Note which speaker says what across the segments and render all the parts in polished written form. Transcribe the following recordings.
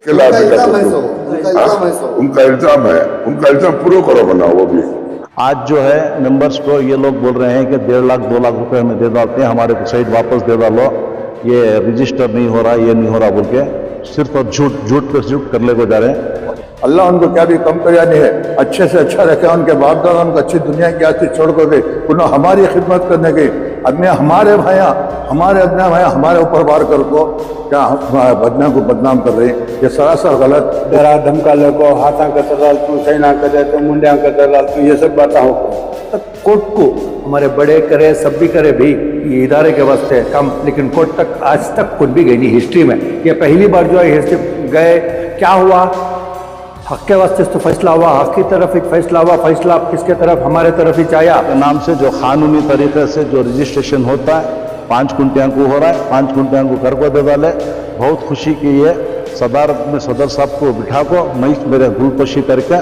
Speaker 1: उनका इल्जाम है, उनका इल्जाम पूरा करो बना वो भी।
Speaker 2: आज जो है मेंबर्स को ये लोग बोल रहे हैं कि 1.5 लाख 2 लाख रुपए हमें दे डालते हैं, हमारे साइट वापस दे डालो, ये रजिस्टर नहीं हो रहा, ये नहीं हो रहा बोल के सिर्फ और झूठ पे झूठ करने को जा रहे हैं।
Speaker 3: अल्लाह उनको क्या भी कम कर नहीं है, अच्छे से अच्छा रखे, उनके बाप दादा उनको अच्छी दुनिया की आती छोड़ कर गए, उन्होंने हमारी खिदमत करने गई। अपने हमारे भाइया हमारे ऊपर वार कर को क्या बदनाम को बदनाम कर रहे हैं, ये सरासर गलत।
Speaker 4: डरा धमका को हाथा का दलाल तू, सैना का दे तो मुंडिया का दलाल तू, ये सब बातें हो कोर्ट को हमारे बड़े करे सब भी करे भाई, ये इदारे के वास्ते कम, लेकिन कोर्ट तक आज तक कुछ भी गई नहीं हिस्ट्री में। ये पहली बार जो है हिस्ट्री गए, क्या हुआ हक के वास्ते तो फैसला हुआ, हक की तरफ एक फैसला हुआ, फैसला किसके तरफ, हमारे तरफ ही चाया
Speaker 2: के नाम से जो कानूनी तरीके से जो रजिस्ट्रेशन होता है 5 कुंटियां को हो रहा है, 5 कुंटियां को कर को दे डाले। बहुत खुशी की है, सदारत में सदर साहब को बिठा को मैं मेरे गुलपोशी करके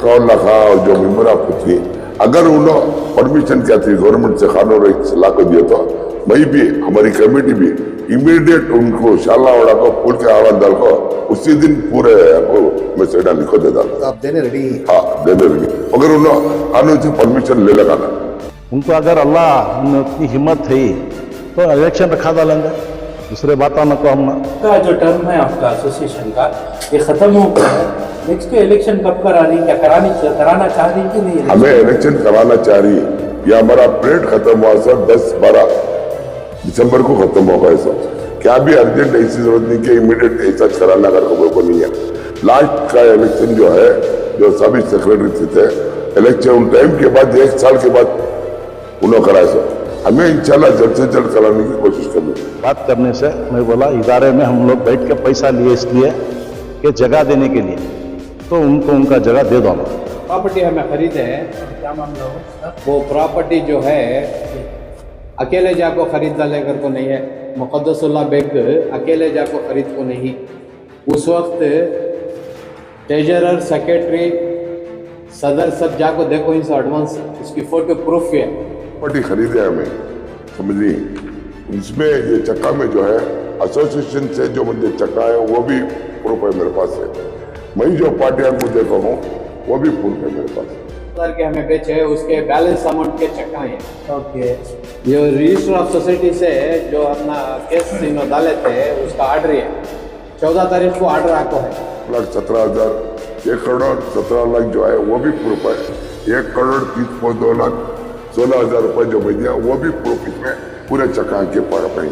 Speaker 1: कौन लखा और जो मेम्बर आपको थी, अगर उन्होंने परमिशन क्या थी गवर्नमेंट से कानून सलाह को दिया तो मैं भी हमारी कमेटी भी इमीडिएट उनको शालावाड़ा को पुल के आवाज को उसी दिन पूरे को मैं सेडा लिखो दे डाल।
Speaker 3: आप देने रेडी?
Speaker 1: हाँ देने रेडी, अगर उन्होंने कानून से परमिशन ले लगाना।
Speaker 2: उनको अगर अल्लाह में उतनी हिम्मत है तो इलेक्शन रखा डालेंगे, दूसरे बातों में को हम
Speaker 5: का जो टर्म है आपका एसोसिएशन का ये खत्म हो गया है, नेक्स्ट इलेक्शन कब करानी, क्या कराना चाह रही कि नहीं?
Speaker 1: हमें इलेक्शन कराना चाह रही है, ये हमारा पीरियड खत्म हुआ सर 10-12 दिसंबर को खत्म होगा। ऐसा क्या भी अर्जेंट ऐसी जरूरत नहीं कि इमीडिएट ऐसा कराना कर को नहीं है। लास्ट का इलेक्शन जो है, जो सभी सेक्रेटरी थे इलेक्शन उन टाइम के बाद 1 साल के बाद उन्होंने कराया सर, हमें इंशाल्लाह जल्द से जल्द कराने की कोशिश करनी।
Speaker 2: बात करने से मैं बोला इदारे में हम लोग बैठ के पैसा लिए इसलिए कि जगह देने के लिए, तो उनको उनका जगह दे दो।
Speaker 4: प्रॉपर्टी हमें खरीदे है,
Speaker 5: क्या मामला हो?
Speaker 4: वो प्रॉपर्टी जो है अकेले जाको खरीद डाले को नहीं है, मुक़द्दसुल्लाह बेग अकेले जाको खरीद को नहीं। उस वक्त ट्रेजरर सेक्रेटरी सदर सब जाको देखो इनसे एडवांस इसकी फोटो प्रूफ है।
Speaker 1: प्रॉपर्टी खरीदे हमें समझिए, इसमें ये चक्का में जो है एसोसिएशन से जो मुझे चक्का है वो भी प्रूफ है मेरे पास है। मैं जो पार्टियां को देखा हूँ वो भी प्रूफ है मेरे पास।
Speaker 4: सर के हमें बेचे उसके बैलेंस अमाउंट के चक्का हैं।
Speaker 5: ओके,
Speaker 4: जो रजिस्टर ऑफ सोसाइटी से जो अपना केस डाले थे उसका ऑर्डर है 14 तारीख को ऑर्डर आपको है।
Speaker 1: 1,17,000 1 करोड़ 17 लाख जो है वो भी प्रूफ है। 1 करोड़ 30.2 लाख 16,000 रुपए जो मैं दिया वो भी प्रूफ इसमें पूरे चक्का के पर अपने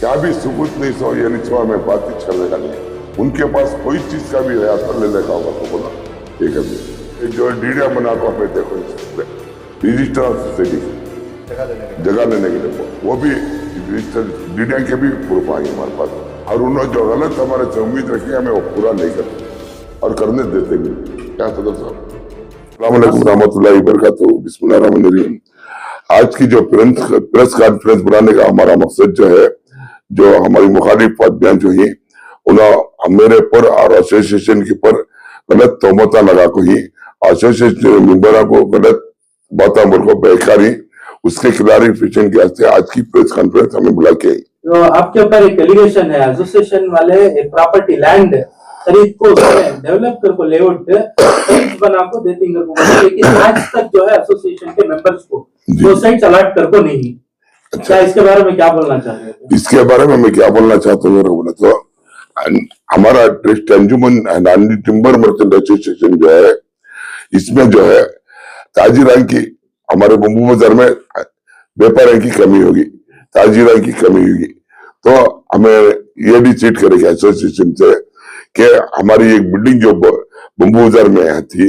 Speaker 1: क्या भी सबूत नहीं सो ये नहीं हमें बातचीत करने का नहीं। उनके पास कोई चीज का भी है तो ले लेगा होगा तो बोला ठीक है। जो डीडिया बना को हमें देखो रजिस्टर ऑफ सोसाइटी जगह लेने के लिए वो भी रजिस्टर डीडिया के भी प्रूफ आएंगे हमारे पास, और उन्होंने जो गलत हमारे से उम्मीद रखी हमें वो पूरा नहीं करते और करने देते भी। क्या सदर साहब, अस्सलाम वालेकुम रहमतुल्लाहि व बरकातहू, बिस्मिल्लाहिर्रहमानिर्रहीम। आज की जो प्रेस कॉन्फ्रेंस बुलाने का हमारा मकसद जो है, जो हमारी मुखालिफ बयान जो है उन्होंने मेरे पर और एसोसिएशन के पर गलत तोहमत लगा को ही एसोसिएशन मेंबरों को गलत बातें बोल को बेकारी उसके क्लैरिफिकेशन के वास्ते आज की प्रेस कॉन्फ्रेंस हमें बुला के आई।
Speaker 5: तो आपके ऊपर एक एलिगेशन है, एसोसिएशन वाले एक प्रॉपर्टी लैंड खरीद को डेवलप कर को लेआउट बना को देती है, लेकिन आज तक जो है एसोसिएशन के मेंबर्स को वो साइट अलॉट कर को नहीं। क्या इसके बारे में क्या बोलना चाहते हैं?
Speaker 1: इसके बारे में मैं क्या बोलना चाहता हूँ बोला तो हमारा ट्रस्ट अंजुमन टिम्बर मर्चेंट एसोसिएशन जो है, इसमें जो है ताजिरान की हमारे बम्बू बाजार में व्यापारियों की कमी होगी, ताजिरान की कमी होगी, तो हमें ये डिसाइड करेगा एसोसिएशन से कि हमारी एक बिल्डिंग जो बम्बू बाजार में थी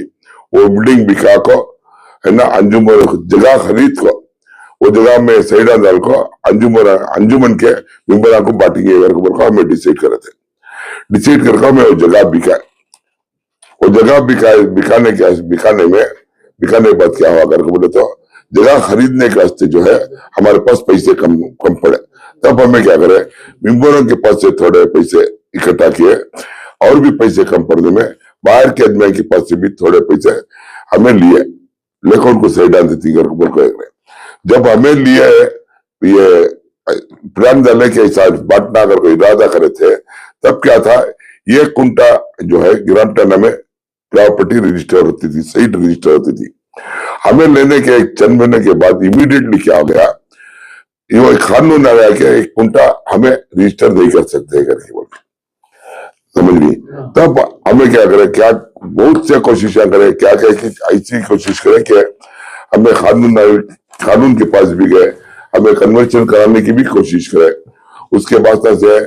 Speaker 1: वो बिल्डिंग बिका को है ना, अंजुमन जगह खरीद को वो जगह में सैडा दल को अंजुमन के मेंबरों को बांटेंगे हमें डिसाइड करे थे। डिसाइड करके हमें वो जगह बिका, वो जगह बिकाने के बाद क्या हुआ करके बोले तो जगह खरीदने के वास्ते जो है हमारे पास पैसे कम पड़े, तब हमें क्या करे मेंबरों के पास से थोड़े पैसे इकट्ठा किए और भी पैसे कम पड़ने में बाहर के आदमी के पास से भी थोड़े पैसे हमें लिए, लेकिन उनको सैडा देती करके जब हमें लिए ये प्लान डालने के हिसाब बांटना अगर कोई इरादा करे थे, तब क्या था ये कुंटा जो है गिरामटाना में प्रॉपर्टी रजिस्टर होती थी, साइट रजिस्टर होती थी। हमें लेने के एक चंद महीने के बाद इमीडिएटली क्या हो गया, ये एक कानून आया कि एक कुंटा हमें रजिस्टर नहीं कर सकते करके बोल, समझ ली। तब हमें क्या करें, क्या बहुत से कोशिशें करें, क्या क्या ऐसी कोशिश करें कि हमें कानून के पास भी गए, हमें कन्वर्शन कराने की भी कोशिश करें। उसके बाद से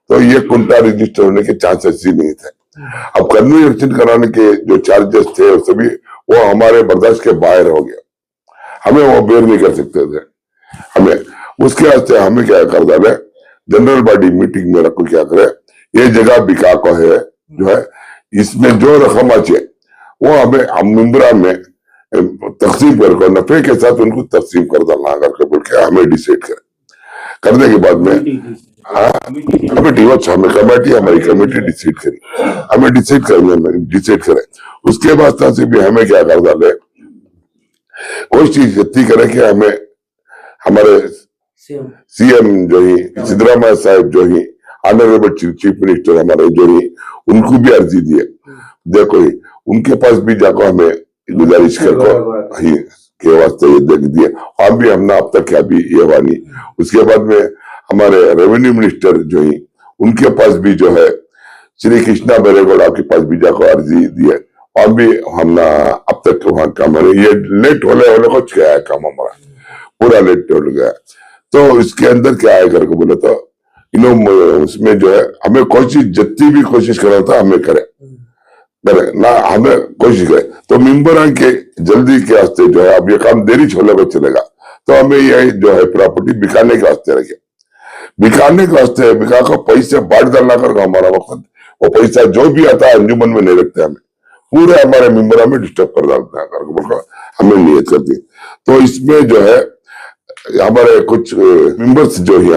Speaker 1: तो ये कुंटा रजिस्टर होने के चांसेस ही नहीं थे। अब कन्वर्शन कराने के जो चार्जेस थे वो सभी वो हमारे बर्दाश्त के बाहर हो गया, हमें वो बेयर नहीं कर सकते थे। हमें उसके वास्ते हमें क्या कर डाले, जनरल बॉडी मीटिंग में रखो, क्या करे, ये जगह बिका को है जो है, इसमें जो रकम आचे वो हमें मेम्बरा में तकसीम करके नफे के साथ उनको तकसीम कर डालना करके बोल के हमें डिसाइड करें। करने के बाद में कमेटी, अच्छा हमें कमेटी, हमारी कमेटी डिसाइड करी, हमें डिसाइड करें। उसके बाद से भी हमें क्या कर डाले, कोई चीज इतनी करे कि हमें हमारे सीएम जो ही सिद्धरामैया साहब जो ही ऑनरेबल चीफ मिनिस्टर हमारे जो ही, उनको भी अर्जी दी है, देखो ही उनके पास भी जाकर हमें गुजारिश करको ही के वास्ते ये देख दिए, हम भी हमने अब तक क्या भी ये वानी। उसके बाद में हमारे रेवेन्यू मिनिस्टर जो ही, उनके पास भी जो है श्री कृष्णा बैरेगौड़ा के पास भी जाकर अर्जी दी है, और भी हमने अब तक वहां काम ये लेट होने कुछ क्या है, काम हमारा पूरा लेट हो गया। तो इसके अंदर क्या है करके बोले तो उसमें जो है हमें कोई चीज जितनी भी कोशिश कर रहा था हमें करे ना, हमें कोशिश करे तो मेंबर के जल्दी के वास्ते जो है, अब ये काम देरी छोले को चलेगा, तो हमें ये जो है प्रॉपर्टी बिकाने के वास्ते रखे, बिकाने के वास्ते बिका को पैसे बांट डालना कर हमारा वक्त, वो पैसा जो भी आता है अंजुमन में नहीं रखते, हमें पूरे हमारे मेंबरा में डिस्टर्ब कर डालते हैं करके हमें नियत करती। तो इसमें जो है हमारे कुछ मेंबर्स जो ही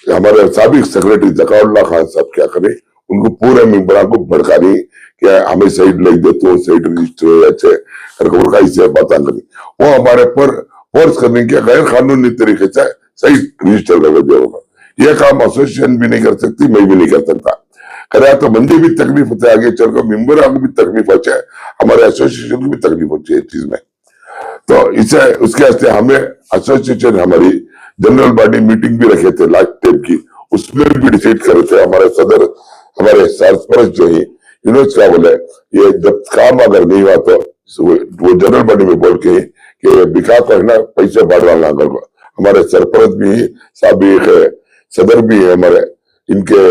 Speaker 1: हमारे साबिक सेक्रेटरी जकाउल्ला खान साहब क्या करे, उनको पूरे मेंबरा को भड़का दी कि हमें साइड लग दे, तो साइड रजिस्टर अच्छे करके इससे बात करी, वो हमारे पर फोर्स करने के गैर कानूनी तरीके से साइड रजिस्टर लगा दिया होगा। यह काम एसोसिएशन भी नहीं कर सकती, मैं भी नहीं कर सकता, कराया तो मुझे भी तकलीफ होता है, आगे चलकर मेंबर को भी तकलीफ होती है, हमारे एसोसिएशन को भी तकलीफ होती है इस चीज में। तो इसे उसके वास्ते हमें एसोसिएशन हमारी जनरल बॉडी मीटिंग भी रखे थे लास्ट टाइम की, उसमें भी डिसाइड करे थे हमारे सदर, हमारे सरपंच जो है यूनिट क्या बोले, ये जब काम अगर नहीं हुआ तो वो जनरल बॉडी में बोल के कि बिका को है ना पैसे बांटवाना कर, हमारे सरपंच भी साबिक है, सदर भी है हमारे, इनके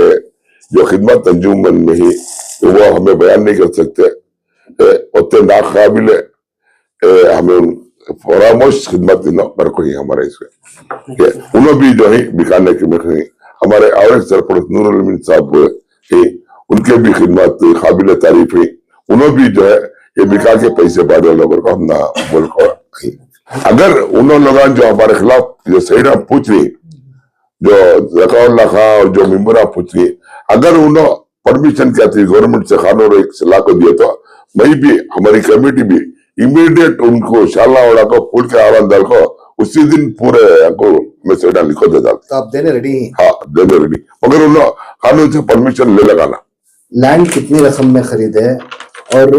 Speaker 1: जो खिदमत अंजुमन में ही तो वो हमें बयान नहीं कर सकते, उतने नाकाबिल हमें फरामोश खिदमत पर कोई हमारे इसमें उन्होंने भी जो है बिकाने के में हमारे और सरपंच नूरुल अमीन साहब है, उनके भी खिदमत काबिल तारीफ है, उन्होंने भी जो है ये बिका के पैसे बांटे लोगों को हम ना बोल को। अगर उन लोगों जो हमारे खिलाफ जो सही पूछ रही, जो जकाउल्ला खान और जो मेंबर पूछ रही, अगर उन्होंने परमिशन क्या थी गवर्नमेंट से कानून एक सलाह को दिया, तो मैं भी हमारी कमेटी भी इमीडिएट उनको शाला उड़ा को फूल के आवाज डाल को उसी दिन पूरे को मैसेज लिखो दे डालते।
Speaker 6: तो आप देने रेडी हैं?
Speaker 1: हाँ देने रेडी, मगर उन्होंने कानून से परमिशन ले लगाना।
Speaker 6: लैंड कितनी रकम में खरीदे और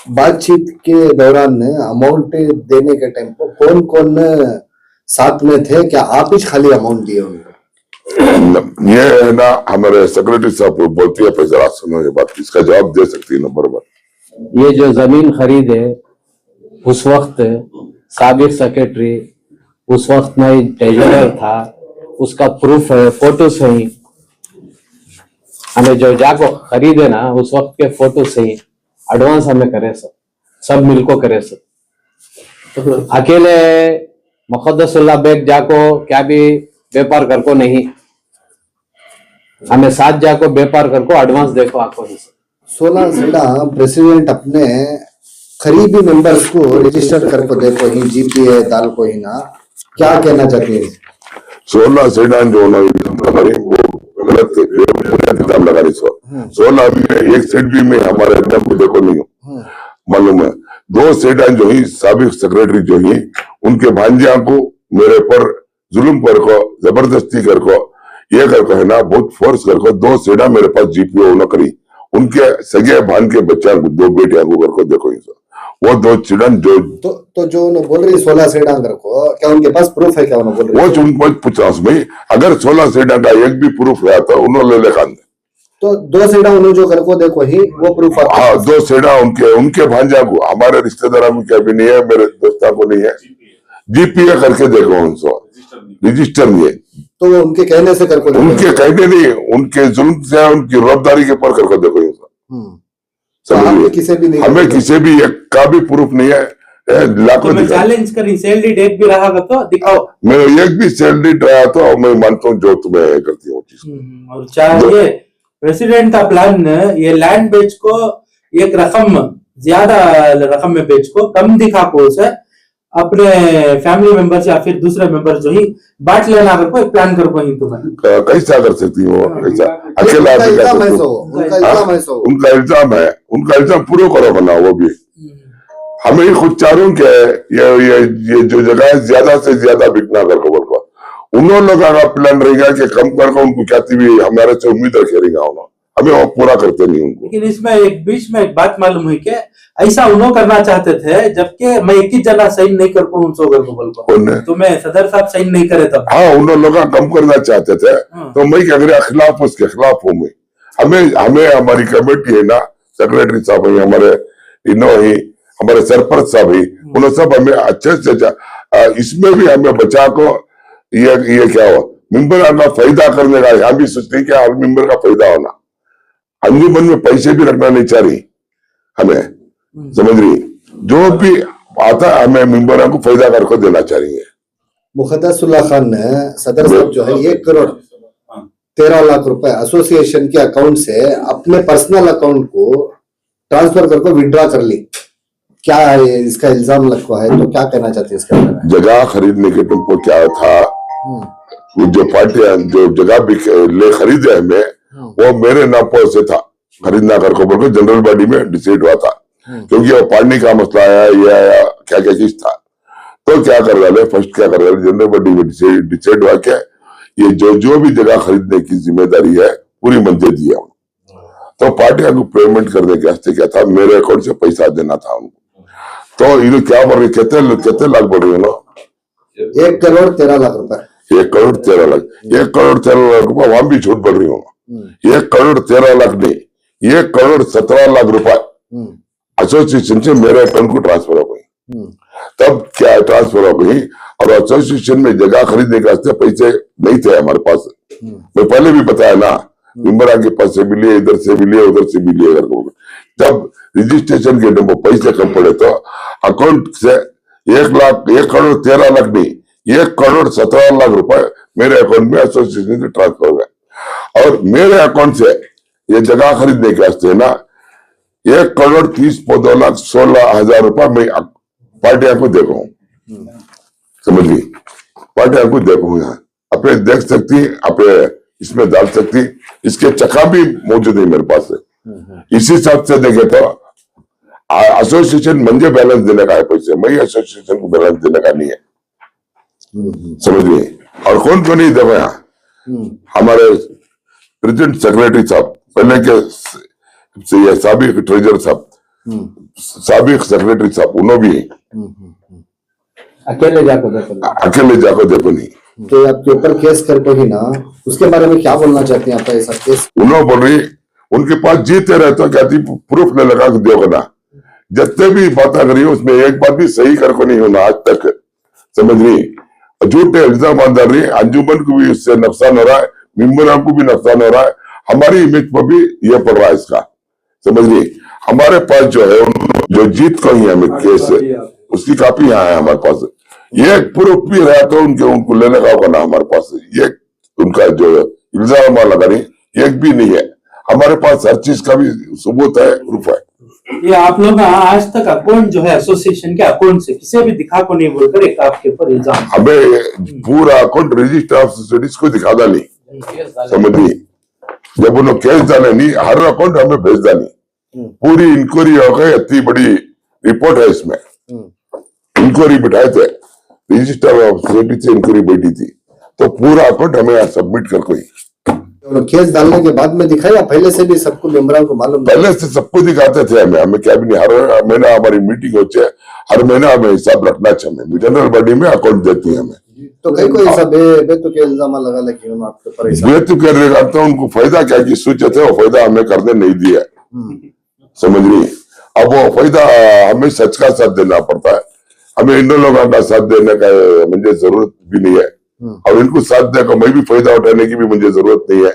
Speaker 6: बातचीत के दौरान अमाउंट देने के टाइम पर कौन कौन साथ में थे, क्या आप ही खाली अमाउंट दिए उनको?
Speaker 1: ये है ना हमारे सेक्रेटरी साहब बोलती है, पैसा सुनो ये बात, इसका जवाब दे सकती है ना बराबर।
Speaker 7: ये जो जमीन खरीदे उस वक्त साबिक सेक्रेटरी उस वक्त में ट्रेजरर था, उसका प्रूफ है, फोटोस है, हमें जो जाको खरीदे ना उस वक्त के फोटो से ही एडवांस हमें करे सब मिलको करे अकेले मुक़द्दसुल्लाह बेग जाको क्या भी व्यापार करको नहीं, हमें साथ जाको व्यापार करको एडवांस देखो आपको।
Speaker 6: 16 जिला प्रेसिडेंट अपने करीबी मेंबर्स को रजिस्टर करके देखो ही जीपीए दाल को ही ना, क्या कहना चाहते हैं?
Speaker 1: 16 सेडान जो वो गलत किताब लगा रही 16 में एक सेट भी में हमारे अंदर को देखो नहीं हो मालूम है। 2 सेडान जो ही साबिक सेक्रेटरी जो ही उनके भांजिया को मेरे पर जुल्म कर को जबरदस्ती कर को ये करके है ना बहुत फोर्स करके 2 सीढ़ा मेरे पास जीपीओ न करी उनके सगे भान के बच्चा 2 बेटियां को करके देखो वो 2 चिल्ड्रन जो
Speaker 6: तो जो उन्होंने बोल रही 16 सेडांगर को, क्या उनके पास प्रूफ है? क्या उन्होंने बोल
Speaker 1: वो
Speaker 6: रही?
Speaker 1: उनको पूछा भाई अगर 16 सीढ़ा का एक भी प्रूफ रहा तो उन्होंने ले लेखा
Speaker 6: तो 2 सेडा उन्होंने जो कर को देखो ही वो प्रूफ आपके
Speaker 1: हाँ
Speaker 6: पास?
Speaker 1: 2 सीढ़ा उनके भांजा को हमारे रिश्तेदारों में क्या भी नहीं है मेरे दोस्तों को नहीं है जीपीए करके देखो उनको रजिस्टर नहीं है
Speaker 6: तो वो उनके कहने से कर को देखो?
Speaker 1: उनके कहने नहीं उनके जुल्म से उनकी रफ्तारी के पर करके देखो इनको
Speaker 6: तो आपने
Speaker 1: समझिए
Speaker 6: किसी भी नहीं
Speaker 1: हमें किसी भी एक का भी प्रूफ नहीं है लाखों
Speaker 5: तो मैं
Speaker 1: दिखा
Speaker 5: चैलेंज करी सैलरी डेट भी रहा तो दिखाओ।
Speaker 1: मैं एक भी सैलरी रहा तो मैं मानता हूँ जो तुम्हें करती हूँ चीज
Speaker 5: और चाहिए प्रेसिडेंट का प्लान ये लैंड बेच को एक रकम ज्यादा रकम में बेच को कम दिखा को उसे अपने फैमिली मेंबर्स या फिर दूसरे मेंबर जो ही बांट लेना कर को एक प्लान कर को ही तुम्हें
Speaker 1: कैसा कर सकती हूँ कैसा अकेला
Speaker 6: उनका
Speaker 1: आदमी कर
Speaker 6: इल्जाम है
Speaker 1: सकती
Speaker 6: सो,
Speaker 1: हूँ
Speaker 6: उनका इल्जाम है सो।
Speaker 1: उनका इल्जाम पूरा करो बना वो भी हमें ही खुद चाह रहा हूँ ये जो जगह है ज्यादा से ज्यादा बिकना कर खबर को उन्होंने लोगों का प्लान रहेगा कि कम कर उनको क्या भी हमारे से उम्मीद रखेगा उन्होंने हमें वो पूरा करते नहीं उनको।
Speaker 5: लेकिन इसमें एक बीच में एक बात मालूम हुई कि ऐसा उन्होंने करना चाहते थे जबकि मैं एक ही जना साइन नहीं कर पाऊँ उनसे
Speaker 1: कौन है?
Speaker 5: तो मैं सदर साहब साइन नहीं करे तब
Speaker 1: हाँ उन्होंने लोग कम करना चाहते थे तो मैं क्या करें खिलाफ उसके खिलाफ हूँ मैं हमें हमारी कमेटी है ना सेक्रेटरी साहब है हमारे इनो ही हमारे सरपंच साहब ही उन्होंने सब हमें अच्छे से इसमें भी हमें बचा को ये क्या हुआ मेंबर का फायदा करने का यहाँ भी सोचते हैं कि हर मेंबर का फायदा होना अंजुमन में पैसे भी रखना नहीं चाह रही हमें समझ रही जो भी आता है हमें मेंबरों को फायदा करके देना चाह रही है।
Speaker 6: मुखद्दसुल्लाह खान ने सदर साहब जो है 1 करोड़ 13 लाख रुपए एसोसिएशन के अकाउंट से अपने पर्सनल अकाउंट को ट्रांसफर करके विड्रॉ कर ली। क्या है इसका इल्जाम लगता है तो क्या कहना चाहते हैं इसके बारे में?
Speaker 1: जगह खरीदने के टेम्पो क्या था जो पार्टियां जो जगह भी ले खरीदे हमें वो मेरे नाम पर से था खरीदना कर को बोल जनरल बॉडी में डिसाइड हुआ था क्योंकि वो पानी का मसला आया ये आया क्या क्या चीज था तो क्या कर रहे फर्स्ट क्या कर रहे जनरल बॉडी में डिसाइड हुआ क्या ये जो भी जगह खरीदने की जिम्मेदारी है पूरी मंजूरी दी है तो पार्टियां को पेमेंट करने के वास्ते क्या था मेरे अकाउंट से पैसा देना था उनको तो इन्हें क्या बोल रही कितने लाख बोल रही हो
Speaker 6: 1 करोड़ 13 लाख रुपए
Speaker 1: 1 करोड़ 13 लाख 1 करोड़ 13 लाख रुपए वहां भी झूठ बोल रही हूँ 1 करोड़ 13 लाख नहीं 1 करोड़ 17 लाख रुपए एसोसिएशन से मेरे अकाउंट को ट्रांसफर हो गई तब क्या ट्रांसफर हो गई और एसोसिएशन में जगह खरीदने के वास्ते पैसे नहीं थे हमारे पास मैं पहले भी बताया ना मेंबर के पास से भी लिए इधर से भी लिए उधर से भी लिए जब रजिस्ट्रेशन के टाइम पैसे कम पड़े तो अकाउंट से 1 करोड़ 13 लाख नहीं 1 करोड़ 17 लाख रुपए मेरे अकाउंट में एसोसिएशन से ट्रांसफर हो गए और मेरे अकाउंट से ये जगह खरीदने के वास्ते ना 1 करोड़ 30 लाख 16 हजार रुपए मैं पार्टियां को देखा हूँ समझ गई पार्टियां को देखो यहाँ अपने देख सकती अपने इसमें डाल सकती इसके चक्का भी मौजूद है मेरे पास इसी हिसाब से देखे तो एसोसिएशन मुझे बैलेंस देने का है पैसे मैं एसोसिएशन को बैलेंस देने का नहीं है समझ गए और कौन नहीं देखो यहाँ हमारे प्रेसिडेंट सेक्रेटरी साहब पहले के साबिक ट्रेजर साहब साबिक सेक्रेटरी साहब उन्होंने भी
Speaker 7: अकेले जाकर देखो नहीं
Speaker 6: तो आपके ऊपर केस करते ही ना उसके बारे में क्या बोलना चाहते हैं आप? ऐसा केस
Speaker 1: उन्होंने बोल रही उनके पास जीते रहे तो क्या थी प्रूफ ने लगा के दोगे ना जितने भी बातें करी उसमें एक बात भी सही करके नहीं होना आज तक समझ रही झूठे इल्जाम डाल रही अंजुमन को भी इससे नुकसान हो रहा है मेंबरों को भी नुकसान हो रहा है हमारी इमेज पर भी ये पड़ रहा है इसका समझ रही हमारे पास जो है जो जीत को ही हमें केस उसकी कापी यहाँ है हमारे पास ये प्रूफ भी रहा तो उनको लेने का होगा ना हमारे पास ये उनका जो इल्जाम लगा रही एक भी नहीं है हमारे पास हर चीज का भी सबूत है प्रूफ है।
Speaker 5: ये आप लोग आज तक अकाउंट जो है एसोसिएशन के अकाउंट से किसी भी दिखा को नहीं बोलकर एक आपके ऊपर इल्जाम
Speaker 1: हमें पूरा अकाउंट रजिस्टर ऑफ सोसाइटीज को दिखा नहीं समझिए जब उन्होंने केस डाले नहीं हर अकाउंट हमें भेज नहीं पूरी इंक्वायरी हो गई इतनी बड़ी रिपोर्ट है इसमें इंक्वायरी बिठाए थे रजिस्टर ऑफ सोसाइटी से इंक्वायरी बैठी थी तो पूरा अकाउंट हमें सबमिट कर कोई
Speaker 6: और केस डालने के बाद में दिखाया, पहले से भी सबको मेंबरों को मालूम था?
Speaker 1: पहले से सबको दिखाते थे हमें क्या भी नहीं, हर महीना हमारी मीटिंग होती है, हर महीना हमें हिसाब रखना चाहिए, हमें जनरल बॉडी में अकाउंट देती है हमें।
Speaker 6: तो कई कोई ऐसा बेतुके इल्जाम लगा लेकिन उन्होंने आपके ऊपर ऐसा
Speaker 1: बेतुके लगाते हैं, उनको फायदा क्या की सोचे थे, वो फायदा हमें करने नहीं दिया, समझ रही। अब वो फायदा हमें सच का साथ देना पड़ता है, हमें इन लोगों का साथ देने का मुझे जरूरत भी नहीं है, और इनको साथ देकर मैं भी फायदा उठाने की भी मुझे जरूरत नहीं है।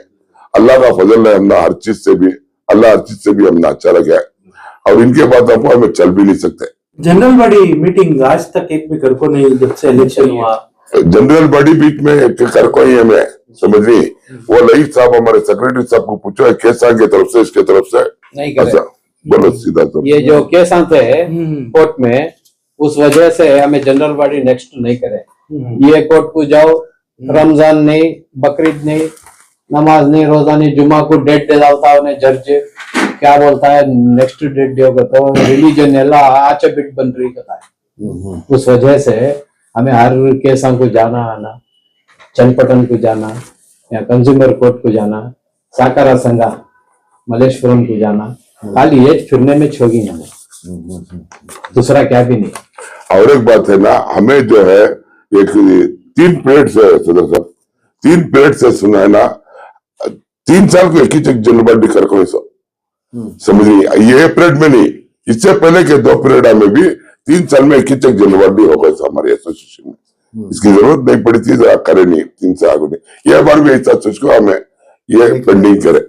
Speaker 1: अल्लाह का फजल है, हमने हर चीज से भी, अल्लाह हर चीज से भी हमने अच्छा रखा है, और इनके बाद आपको हमें चल भी नहीं सकते।
Speaker 5: जनरल बॉडी मीटिंग आज तक एक भी कर को नहीं, जब से इलेक्शन हुआ
Speaker 1: जनरल बॉडी बीच में कर कोई हमें, समझ रही। वो लईक साहब हमारे सेक्रेटरी साहब को पूछो है कैसा की तरफ से, इसके तरफ से
Speaker 7: नहीं करे।
Speaker 1: अच्छा बोलो सीधा तो
Speaker 7: ये जो केस आते हैं कोर्ट में, उस वजह से हमें जनरल बॉडी नेक्स्ट नहीं करे। ये कोर्ट को जाओ, रमजान नहीं, बकरीद नहीं, नमाज नहीं, रोजा नहीं, जुमा को डेट दे डालता है उन्हें जज, क्या बोलता है नेक्स्ट डेट दियोगे तो रिलीजन एला आचे बिट बन रही कथा है। उस वजह से हमें हर केसा को जाना आना, चनपटन को जाना, या कंज्यूमर कोर्ट को जाना, साकारा संगा, मलेश्वरम को जाना, खाली ये फिरने में छोगी हमें, दूसरा क्या भी नहीं।
Speaker 1: और एक बात है ना, हमें जो है एक 3 पीरियड से सदर साहब 3 पीरियड से सुना है ना, 3 साल को एक ही चेक जनरल बॉडी कर कोई सो, समझिए ये पीरियड में नहीं, इससे पहले के 2 पीरियड में भी 3 साल में एक ही चेक जनरल बॉडी हो गए हमारे एसोसिएशन में, इसकी जरूरत नहीं पड़ी थी, करे नहीं 3 साल आगे नहीं, ये बार भी ऐसा सोच को हमें ये पेंडिंग करे।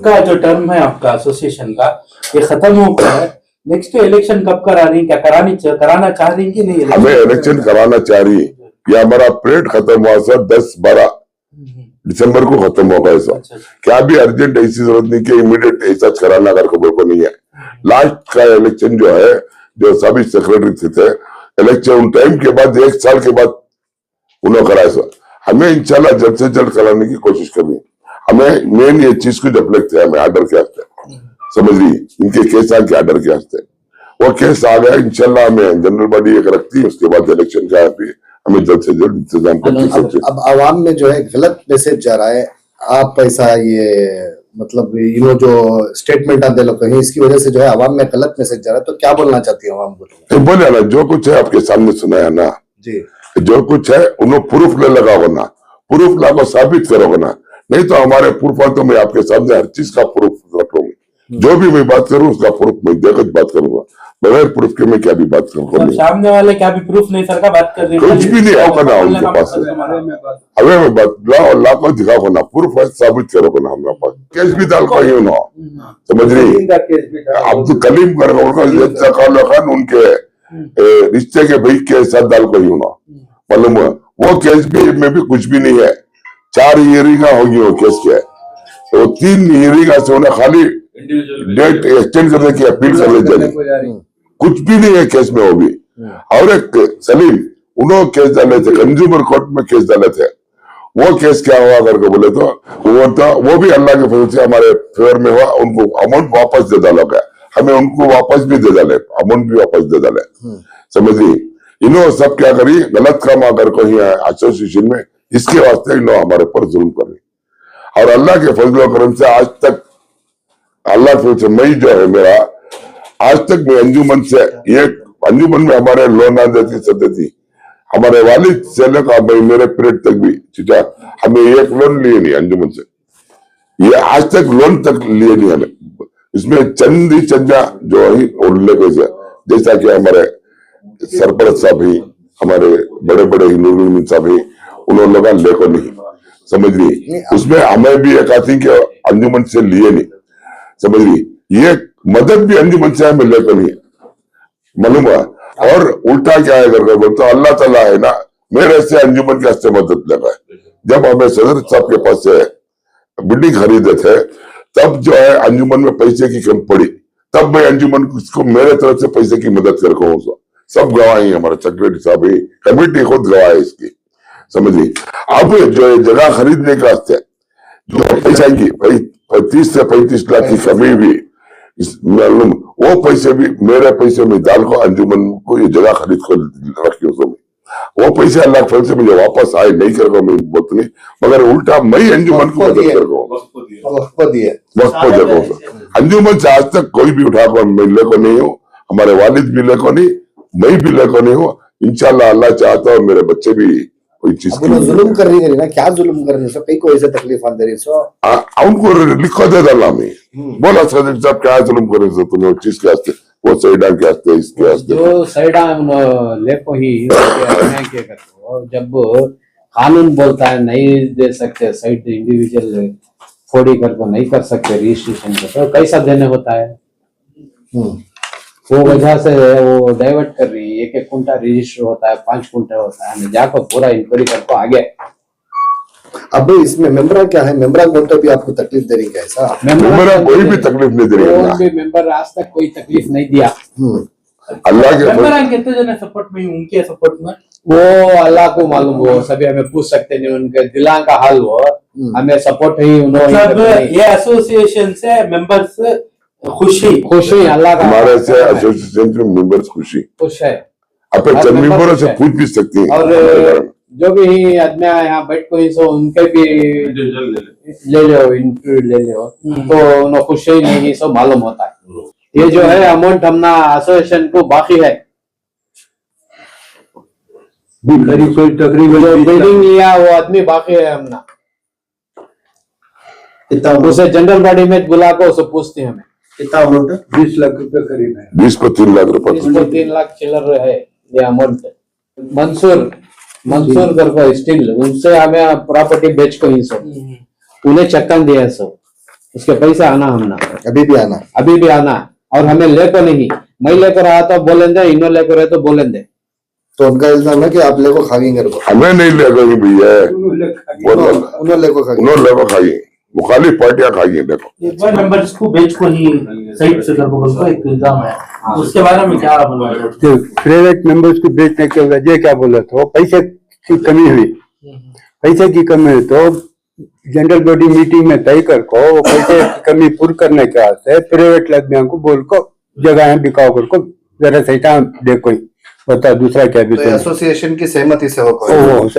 Speaker 5: का जो टर्म है आपका एसोसिएशन का, ये खत्म हो गया है, नेक्स्ट इलेक्शन कब करा रही, क्या कराना चाह रही कि नहीं?
Speaker 1: हमें इलेक्शन कराना चाह रही, ये हमारा पीरियड खत्म हुआ सर 10-12 दिसंबर को खत्म होगा सर। क्या भी अर्जेंट ऐसी जरूरत नहीं कि इमीडिएट ऐसा कराना अगर खबर को नहीं है। लास्ट का इलेक्शन जो है, जो सभी सेक्रेटरी थे, इलेक्शन टाइम के बाद 1 साल के बाद उन्होंने कराया सर। हमें इंशाल्लाह जल्द से जल्द कराने की कोशिश करनी, हमें मेन ये चीज को जब लगता है हमें आर्डर के वास्ते, समझ रही, इनके केस के आर्डर के वास्ते, वो केस आ गया इंशाल्लाह हमें जनरल बॉडी एक रखती है, उसके बाद इलेक्शन का भी हमें जल्द से जल्द इंतजाम करते।
Speaker 6: अब आवाम में जो है गलत मैसेज जा रहा है, आप ऐसा ये मतलब ये जो स्टेटमेंट आते लोग कहीं, इसकी वजह से जो है आवाम में गलत मैसेज जा रहा है, तो क्या बोलना चाहती है आवाम को?
Speaker 1: तो बोले ना, जो कुछ है आपके सामने सुनाया ना
Speaker 6: जी,
Speaker 1: जो कुछ है उन्हें प्रूफ ले लगाओ ना, प्रूफ लागो साबित करोगे ना, नहीं तो हमारे प्रूफ तो मैं आपके सामने हर चीज का प्रूफ रखूंगी, जो भी मैं बात करूँ उसका प्रूफ मैं देकर बात करूंगा, बगैर प्रूफ के मैं क्या भी बात करूंगा।
Speaker 5: सामने वाले क्या भी प्रूफ नहीं सर का बात कर रहे,
Speaker 1: कुछ भी नहीं होगा ना उनके पास, हमें मैं बात लाओ, ला को दिखाओ ना, प्रूफ है साबित करोगे ना हमारे पास, केस भी डाल को ही ना, समझ रही। अब्दुल कलीम कर उनके रिश्ते के भाई के साथ डाल को ही ना, मालूम है वो केस भी में भी कुछ भी नहीं है, 4 हियरिंग होगी वो केस के, तो 3 हियरिंग से उन्हें खाली डेट एक्सटेंड करने की अपील कर ले जानी, कुछ भी नहीं है केस में वो भी। और एक सलीम उन्होंने केस डाले थे, कंज्यूमर कोर्ट में केस डाले थे, वो केस क्या हुआ करके बोले तो वो भी अल्लाह के फजल से हमारे फेवर में हुआ, उनको अमाउंट वापस दे डाला गया, हमें उनको वापस भी दे डाले, अमाउंट भी वापस दे डाले, समझिए। इन्होंने सब क्या करी, गलत काम अगर कोई एसोसिएशन में, इसके वास्ते इन्होंने हमारे ऊपर जुल्म कर रही, और अल्लाह के फजल करम से आज तक अल्लाह से मैं जो है मेरा आज तक मैं अंजुमन से, एक अंजुमन में हमारे लोन आ देती सदे थी, हमारे वालिद से लेकर मेरे पीरियड तक भी चीजा हमें एक लोन लिए नहीं अंजुमन से, ये आज तक लोन तक लिए नहीं हमें, इसमें चंद ही चंदा जो ही उल्लेख से, जैसा कि हमारे सरपरस्त साहब ही, हमारे बड़े बड़े नूरुल साहब ही, उन्होंने लोग लेको नहीं, समझ रही, उसमें हमें भी एक आती कि अंजुमन से लिए नहीं, समझ रही, ये मदद भी अंजुमन से हमें लेकर नहीं, मालूम है। और उल्टा क्या है करके बोलते तो अल्लाह ताला है ना, मेरे से अंजुमन के हस्ते मदद लगा है। जब हमें सदर साहब के पास से बिल्डिंग खरीदे थे, तब जो है अंजुमन में पैसे की कम पड़ी, तब मैं अंजुमन को मेरे तरफ से पैसे की मदद करके हूँ, सब गवाही हमारे सेक्रेटरी साहब ही, कमेटी खुद गवाह है इसकी, समझिए। अब जो है जगह खरीदने के वास्ते जो पैसा की 30 से 35 लाख की कमी भी, मालूम वो पैसे भी मेरे पैसे में डाल को अंजुमन को ये जगह खरीद कर रखी उसमें, वो पैसे अल्लाह के फजल से मुझे वापस आए, नहीं कर रहा मैं बोलते नहीं, मगर उल्टा मैं अंजुमन को मदद कर रहा हूँ,
Speaker 6: वक्त पर दिए।
Speaker 1: वक्त पर जगह अंजुमन से आज तक कोई भी उठाकर मिलने को नहीं हूँ, हमारे वालिद भी लेको नहीं, मैं भी लेको नहीं हूँ। इंशाल्लाह अल्लाह चाहता है मेरे बच्चे भी कोई चीज
Speaker 6: अब उन्हें जुल्म कर रही है ना, क्या जुल्म कर रही है? कई को ऐसे तकलीफ आन दे रही सो
Speaker 1: उनको लिखो दे डाला मैं बोला सदर साहब क्या जुल्म करे सो तुम्हें वो चीज के वास्ते, वो सईडा के वास्ते, इसके वास्ते
Speaker 7: जो सईडा लेको ही के करते जब कानून बोलता है नहीं दे सकते साइड इंडिविजुअल फोड़ी कर को नहीं कर सकते रजिस्ट्रेशन को, तो कैसा देने होता है? वो वजह से वो डाइवर्ट कर रही है। 1-1 कुंटा रजिस्टर होता है, 5 कुंटा होता है, जाकर पूरा इंक्वायरी करके आगे।
Speaker 6: अब इसमें मेंबरा क्या है? मेंबरा कौन तो भी आपको तकलीफ दे रही है ऐसा?
Speaker 1: मेंबरा कोई भी तकलीफ नहीं दे रही है,
Speaker 7: कोई भी मेंबर आज तक कोई तकलीफ नहीं दिया।
Speaker 1: अल्लाह के
Speaker 5: मेंबर कितने जने सपोर्ट में, उनके सपोर्ट में
Speaker 7: वो अल्लाह को मालूम, वो सभी हमें पूछ सकते नहीं, उनके दिला का हाल वो हमें सपोर्ट ही उन्होंने।
Speaker 5: ये एसोसिएशन से मेंबर्स
Speaker 7: खुशी अल्लाह का,
Speaker 1: हमारे से एसोसिएशन के मेंबर्स खुश है, अपने जब मेंबरों से पूछ भी सकती हैं।
Speaker 7: और जो भी आदमी यहाँ बैठ को सो उनके भी ले लो इंटरव्यू ले लो, तो उन्हें खुशी नहीं सो मालूम होता है। ये जो है अमाउंट हमना एसोसिएशन को बाकी है, तकरीबन जो बिल्डिंग लिया वो आदमी बाकी है हमना, उसे जनरल बॉडी में बुला को उसे पूछते हैं हमें
Speaker 6: कितना अमाउंट है?
Speaker 4: 20 लाख रुपए करीब है।
Speaker 1: 20 को 3 लाख रुपए,
Speaker 7: 3 लाख चिल्लर है ये अमाउंट। मंसूर कर को स्टील उनसे हमें प्रॉपर्टी बेच को ही सो उन्हें चक्कन दिया सो, उसके पैसा आना हमना
Speaker 6: अभी भी आना
Speaker 7: और हमें लेकर नहीं, मैं लेकर आया तो बोलेंगे, इन्हों लेकर है तो बोलेंगे।
Speaker 6: तो उनका इल्जाम है कि आप लेको खाएंगे को,
Speaker 1: हमें नहीं लेकर भैया,
Speaker 6: उन्होंने लेको
Speaker 1: खाएंगे, मुखालिफ पार्टियां खाएंगे। देखो
Speaker 5: मेंबर्स को बेच को ही साइड से कर को एक इल्जाम है, उसके बारे में क्या बोलना है?
Speaker 4: तो प्राइवेट मेंबर्स को बेचने के वजह क्या बोला था? पैसे की कमी हुई, पैसे की कमी हुई तो जनरल बॉडी मीटिंग में तय कर को वो पैसे की कमी पूरी करने के वास्ते प्राइवेट आदमियों को बोल को जगह बिकाओ कर को जरा सही देखो ही बता। दूसरा क्या भी
Speaker 6: एसोसिएशन की सहमति से होगा,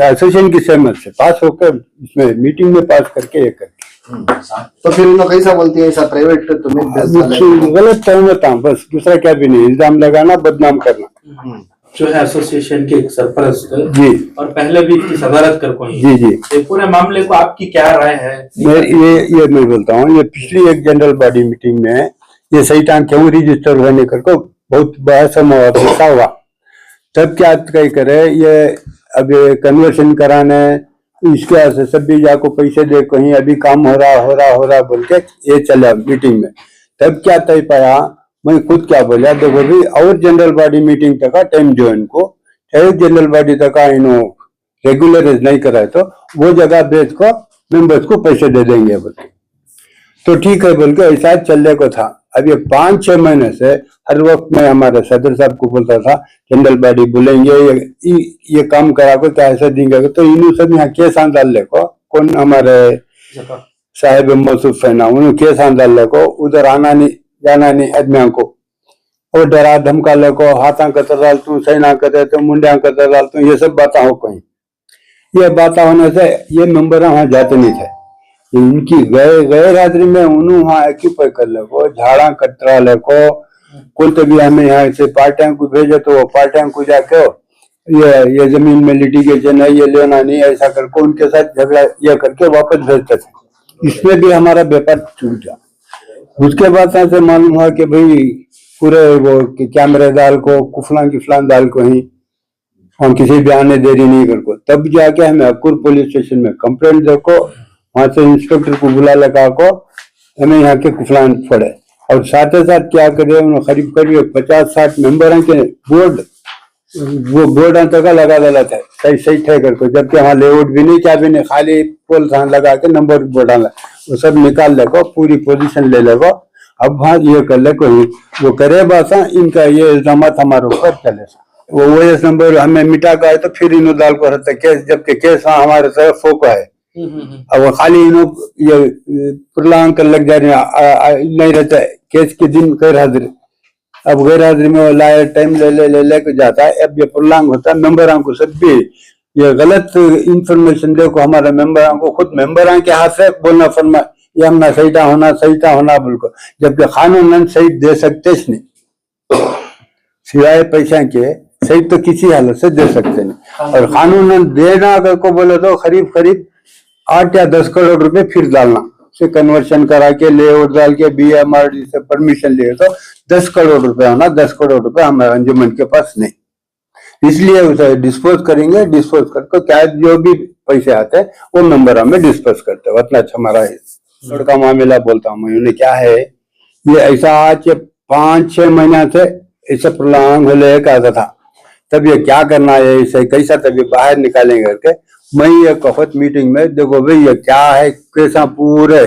Speaker 4: एसोसिएशन की सहमति से पास होकर इसमें मीटिंग में पास करके ये करके
Speaker 6: तो फिर उन्होंने कैसा बोलती है ऐसा प्राइवेट तुम्हें
Speaker 4: गलत सहमत हूँ, बस दूसरा क्या भी नहीं, इल्जाम लगाना, बदनाम करना।
Speaker 5: जो है एसोसिएशन के एक सरपरस्त
Speaker 4: जी, और
Speaker 5: पहले भी इसकी सदारत कर कोई
Speaker 4: जी
Speaker 5: ये पूरे मामले को आपकी क्या राय है?
Speaker 4: ये मैं बोलता हूँ, ये पिछली एक जनरल बॉडी मीटिंग में ये सही टाइम क्यों रजिस्टर होने कर को बहुत बहस हुआ, तब क्या कहीं करे ये अब कन्वर्शन कराने इसके वास्ते सभी जाको पैसे दे कहीं अभी काम हो रहा बोल के ये चला मीटिंग में। तब क्या तय पाया, मैं खुद क्या बोला, देखो भाई और जनरल बॉडी मीटिंग तक का टाइम जो इनको जनरल बॉडी तक का इन्हों रेगुलराइज नहीं करा तो वो जगह बेच को मेंबर्स को पैसे दे देंगे बोल के, तो ठीक है बोल के ऐसा चलने को था। अब ये 5-6 महीने से हर वक्त मैं हमारे सदर साहब को बोलता था जनरल बॉडी बोलेंगे ये काम करा को क्या ऐसा देंगे, तो इन्हों सब यहाँ केस डाल ले को, कौन हमारे साहेब मौसूफ है ना, उन्होंने केस डाल ले को, उधर आना नहीं जाना नहीं आदमियों को, और डरा धमका ले को, हाथा कतर डाल तू सही ना करे तो मुंडिया कतर डाल तू, ये सब बातें हो कहीं। ये बातें होने से ये मेंबर वहां जाते नहीं थे, उनकी गए रात्रि में उन्होंने वहां एक्यूपाई कर ले को, झाड़ा कतरा ले को, कोई तो भी हमें यहाँ से पार्टियां को भेजे तो वो पार्टियां को जाके ये जमीन में लिटिगेशन है, ये लेना नहीं, ऐसा करके उनके साथ झगड़ा ये करके वापस भेजते थे। इसमें भी हमारा व्यापार छूट गया। उसके बाद से मालूम हुआ कि भाई पूरे वो कैमरे दाल को कुफलान की फलान दाल को ही हम किसी भी आने देरी नहीं कर को, तब जाके हमें अक्कुर पुलिस स्टेशन में कंप्लेंट देखो, वहां से इंस्पेक्टर को बुला लगा को हमें यहाँ के कुफलान पड़े, और साथ ही साथ क्या करे उन्होंने करीब 50-60 मेंबर के बोर्ड वो बोर्ड तक लगा डाला था सही थे करके, जबकि वहाँ लेआउट भी नहीं क्या भी नहीं, खाली पोल लगा के नंबर बोर्ड डाला, वो सब निकाल ले को पूरी पोजीशन ले ले को। अब वहाँ ये कर ले कोई वो करे बस इनका ये इल्जाम हमारे ऊपर चले, वो एस नंबर हमें मिटा का है तो फिर इन्हों दाल को रहता केस, जबकि केस हमारे तरफ फोक है। अब वो खाली इन्हों ये पुरला अंकल लग जा रहे नहीं रहता केस के दिन कर हाजिर, अब गैर हाजिरी में वो लाए टाइम ले के जाता है। अब ये प्रोलांग होता है। मेंबरों को सब भी ये गलत इंफॉर्मेशन देखो, हमारे मेंबरों को खुद मेंबरों के हाथ से बोलना फरमा ये हमना सहीटा होना बिल्कुल, जबकि कानूनन सही दे सकते नहीं, सिवाय पैसा के सही तो किसी हालत से दे सकते नहीं। और कानूनन देना अगर को बोले तो करीब 8 या 10 करोड़ रुपए फिर डालना, से कन्वर्शन करा के लेआउट डाल के BMRD से परमिशन लिए तो 10 करोड़ रुपए होना। 10 करोड़ रुपए हमारे अंजुमन के पास नहीं, इसलिए उसे डिस्पोज करेंगे। डिस्पोज करके क्या जो भी पैसे आते हैं वो मेंबर हमें डिस्पोज करते हैं। उतना अच्छा हमारा लड़का मामला बोलता हूँ मैं, क्या है ये ऐसा आज 5-6 महीना से ऐसा प्रोलांग होने का था। तब ये क्या करना है, इसे कैसा तभी बाहर निकालेंगे करके मैं ये कहत मीटिंग में देखो भाई ये क्या है कैसा पूरे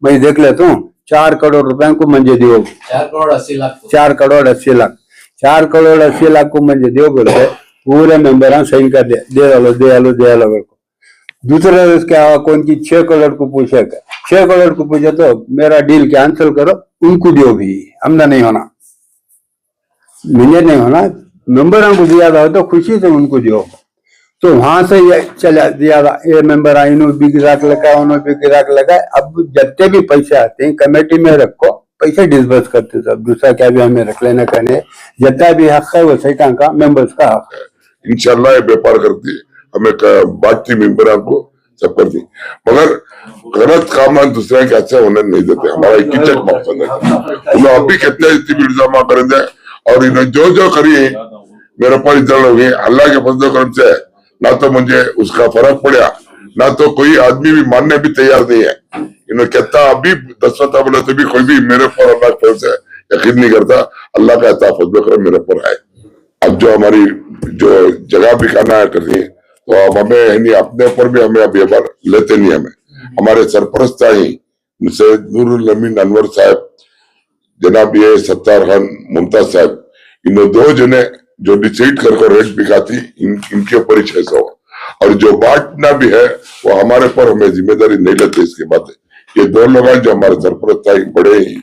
Speaker 4: मैं देख लेता हूँ। 4 करोड़ रुपए को मंजूरी दियो,
Speaker 7: 4 करोड़ 80 लाख
Speaker 4: 4 करोड़ 80 लाख 4 करोड़ 80 लाख को मंजूरी दियो बोलते पूरे मेंबर साइन कर दे आलो। दूसरा उसके कौन की 6 करोड़ को पूछेगा, 6 करोड़ को पूछे तो मेरा डील कैंसिल करो, उनको दियो भी, हमने नहीं होना, मुझे नहीं होना, मेंबरों को दिया था तो खुशी से उनको दियो। तो वहां से ये चला दिया था, ये मेंबर इन्होंने भी गिराक लगा, उन्होंने भी गिराक लगा। अब जितने भी पैसे आते हैं कमेटी में रखो, पैसे डिस्बर्स करते सब, दूसरा क्या भी हमें रख लेना करने, जितना भी हक है वो सैटान का मेंबर्स का हक है।
Speaker 1: इंशाल्लाह ये व्यापार करती है, हमें बांटती मेंबरों को सब करती, मगर गलत काम दूसरे के अच्छा होने नहीं देते। हमारा एक ही चेक मकसद है, उन्होंने अभी कितने इतनी जमा करेंगे और इन्हें जो करी मेरे पर इज्जत होगी। अल्लाह के फजल करम से ना तो मुझे उसका फर्क पड़ा, ना तो कोई आदमी भी मानने भी तैयार नहीं है। इन्होंने कहता अभी 10 बोले तो भी कोई भी मेरे पर अल्लाह के फजल से यकीन नहीं करता। अल्लाह का ऐसा फजल करम मेरे पर है। अब जो हमारी जो जगह भी खाना करती है तो अब हमें अपने ऊपर भी हमें अब ये बार लेते नहीं। हमारे सरपरस्त ही नूरुल अमीन अनवर साहब, जनाब ये सत्तार खान मुमताज साहब, इन 2 जने जो डिसाइड करके रेट बिकाती इनके ऊपर ही 600, और जो बांटना भी है वो हमारे पर, हमें जिम्मेदारी नहीं लेते। इसके बाद ये 2 लोग हैं जो हमारे सरपरस्त ही बड़े ही,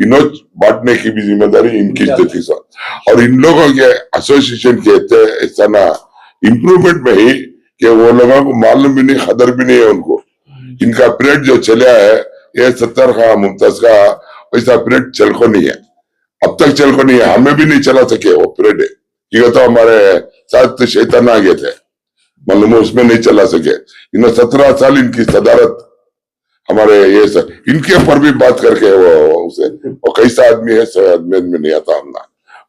Speaker 1: इन्हों बांटने की भी जिम्मेदारी इनकी थी सर। और इन लोगों के एसोसिएशन के ऐसा ना इम्प्रूवमेंट में ही कि वो लोगों को मालूम भी नहीं, खबर भी नहीं है उनको। इनका पीरियड जो चला है ये 70 का मुमताज का, वैसा पीरियड चल को नहीं है, अब तक चल को नहीं है, हमें भी नहीं चला सके वो पीरियड। ये तो हमारे साथ शैतान आ गए थे, मालूम उसमें नहीं चला सके। इन्होंने 17 साल इनकी सदारत हमारे ये सर, इनके ऊपर भी बात करके वो उसे वो कैसा आदमी है, सही आदमी में नहीं आता हमना।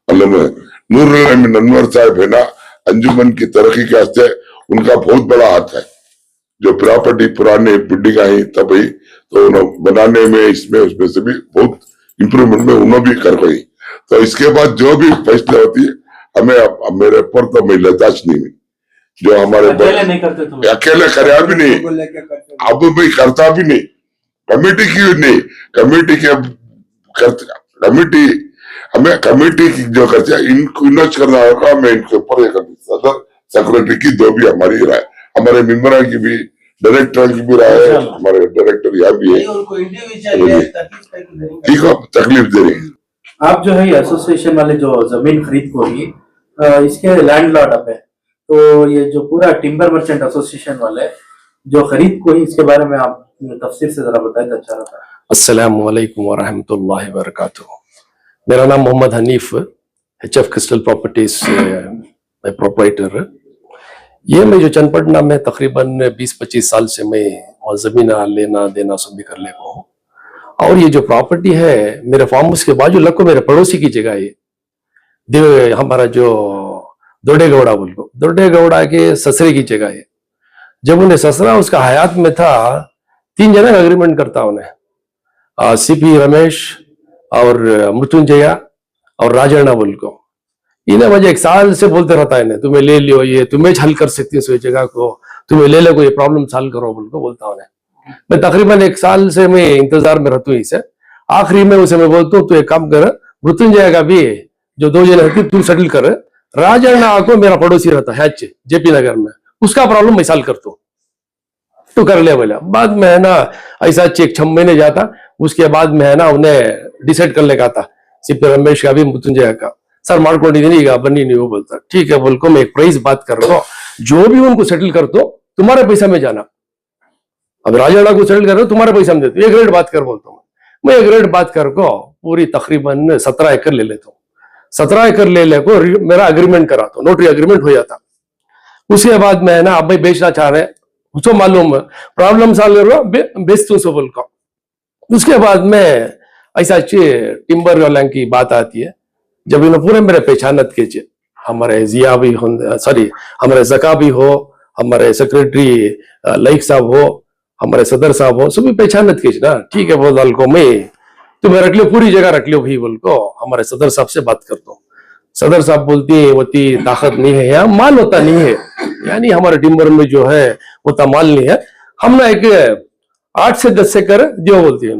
Speaker 1: मालूम है नूरुल अमीन अनवर साहब है ना, अंजुमन की तरक्की के वास्ते उनका बहुत बड़ा हाथ है। जो प्रॉपर्टी पुराने बिल्डिंग आई तब ही तो बनाने में इसमें उसमें से भी बहुत इम्प्रूवमेंट में उन्होंने भी कर गई। तो इसके बाद जो भी फैसले होती है हमें मेरे पर तो मैं लेताश नहीं, जो हमारे
Speaker 5: अकेले नहीं करते तुम,
Speaker 1: अकेले कराया भी नहीं, अब मैं करता भी नहीं, कमेटी की नहीं, कमेटी के कमेटी हमें कमेटी की जो करते हैं इनको इन्वेस्ट करना होगा। मैं इनके ऊपर सदर सेक्रेटरी की 2 भी हमारी राय, हमारे मेंबरों की भी, डायरेक्टर की भी राय है, हमारे डायरेक्टर यहाँ भी है, ठीक है, तकलीफ दे रही है।
Speaker 5: आप जो है एसोसिएशन वाले जो जमीन खरीद को ही इसके लैंडलॉर्ड आप है, तो ये जो पूरा टिम्बर मर्चेंट एसोसिएशन वाले जो खरीद को ही, इसके बारे में आप तफसील से जरा बताएं तो अच्छा रहता है।
Speaker 8: अस्सलामु अलैकुम व रहमतुल्लाहि व बरकातुहू। मेरा नाम Mohammad Hanif, HF crystal properties में प्रोपराइटर। ये मैं जो चनपटना में तकरीबन 20-25 साल से मैं और जमीन लेना देना सब भी कर ले को हूँ। और ये जो प्रॉपर्टी है मेरे फार्म हाउस के बाजू लगो मेरे पड़ोसी की जगह है, हमारा जो दोडे गौड़ा बोलो, दोडे गौड़ा के ससरे की जगह है। जब उन्हें ससरा उसका हयात में था 3 जने एग्रीमेंट करता उन्हें, CP रमेश और मृत्युंजया और राजर्णा बोल को। इन्हें मुझे 1 साल से बोलते रहता है, तुम्हें ले लियो, ये तुम्हें हल कर सकती है, जगह को तुम्हें ले लो, ये प्रॉब्लम सॉल्व करो बोल को बोलता हूँ। मैं तकरीबन 1 साल से मैं इंतजार में रहता हूँ इसे। आखिरी में उसे मैं बोलता हूँ तू एक काम कर, मृत्युंजय का भी जो 2 जने रहती तू सेटल कर, राजर्णा को मेरा पड़ोसी रहता है JP नगर में, उसका प्रॉब्लम मैं सॉल्व करता हूँ, तो कर ले बोला। बाद में है ना ऐसा 6 महीने जाता, उसके बाद में है ना उन्हें डिसाइड कर लेगा था ಸಿಪಿ ರಮೇಶ್ ಅಭಿ मुझे कहा सर ಮಾಡ್ಕೊಂಡಿದ್ದೀನಿ ಈಗ ಬನ್ನಿ ನೀವು बोलता ठीक है बोल को मैं एक प्राइस बात कर रहा हूँ जो भी उनको सेटल कर दो तुम्हारे पैसा में जाना अब राजाड़ा को सेटल कर रहे हो तुम्हारे पैसा में देते एक रेट बात कर बोलता हूँ मैं एक रेट बात कर को पूरी तकरीबन 17 एकड़ ले लेता हूँ 17 एकड़ ले को मेरा अग्रीमेंट कराता हूँ नोटरी अग्रीमेंट हो जाता उसके बाद मैं ना अब भाई बेचना चाह रहे उसको मालूम प्रॉब्लम सॉल्व करो बेचता हूँ बोल को उसके बाद में ऐसा टिम्बर वाला की बात आती है जब इन्होंने पूरे मेरे पहचानत के हमारे जिया भी हो सॉरी हमारे जका भी हो हमारे सेक्रेटरी लाइक साहब हो हमारे सदर साहब हो सभी पहचानत के ना ठीक है बोल को मैं तुम्हें रख लो पूरी जगह रख लो भाई बोल को हमारे सदर साहब से बात करता हूँ सदर साहब बोलती है होती ताकत नहीं है या माल होता नहीं है यानी हमारे टिम्बर में जो है होता माल नहीं है हम ना एक 8 से 10 एकड़ जो बोलती है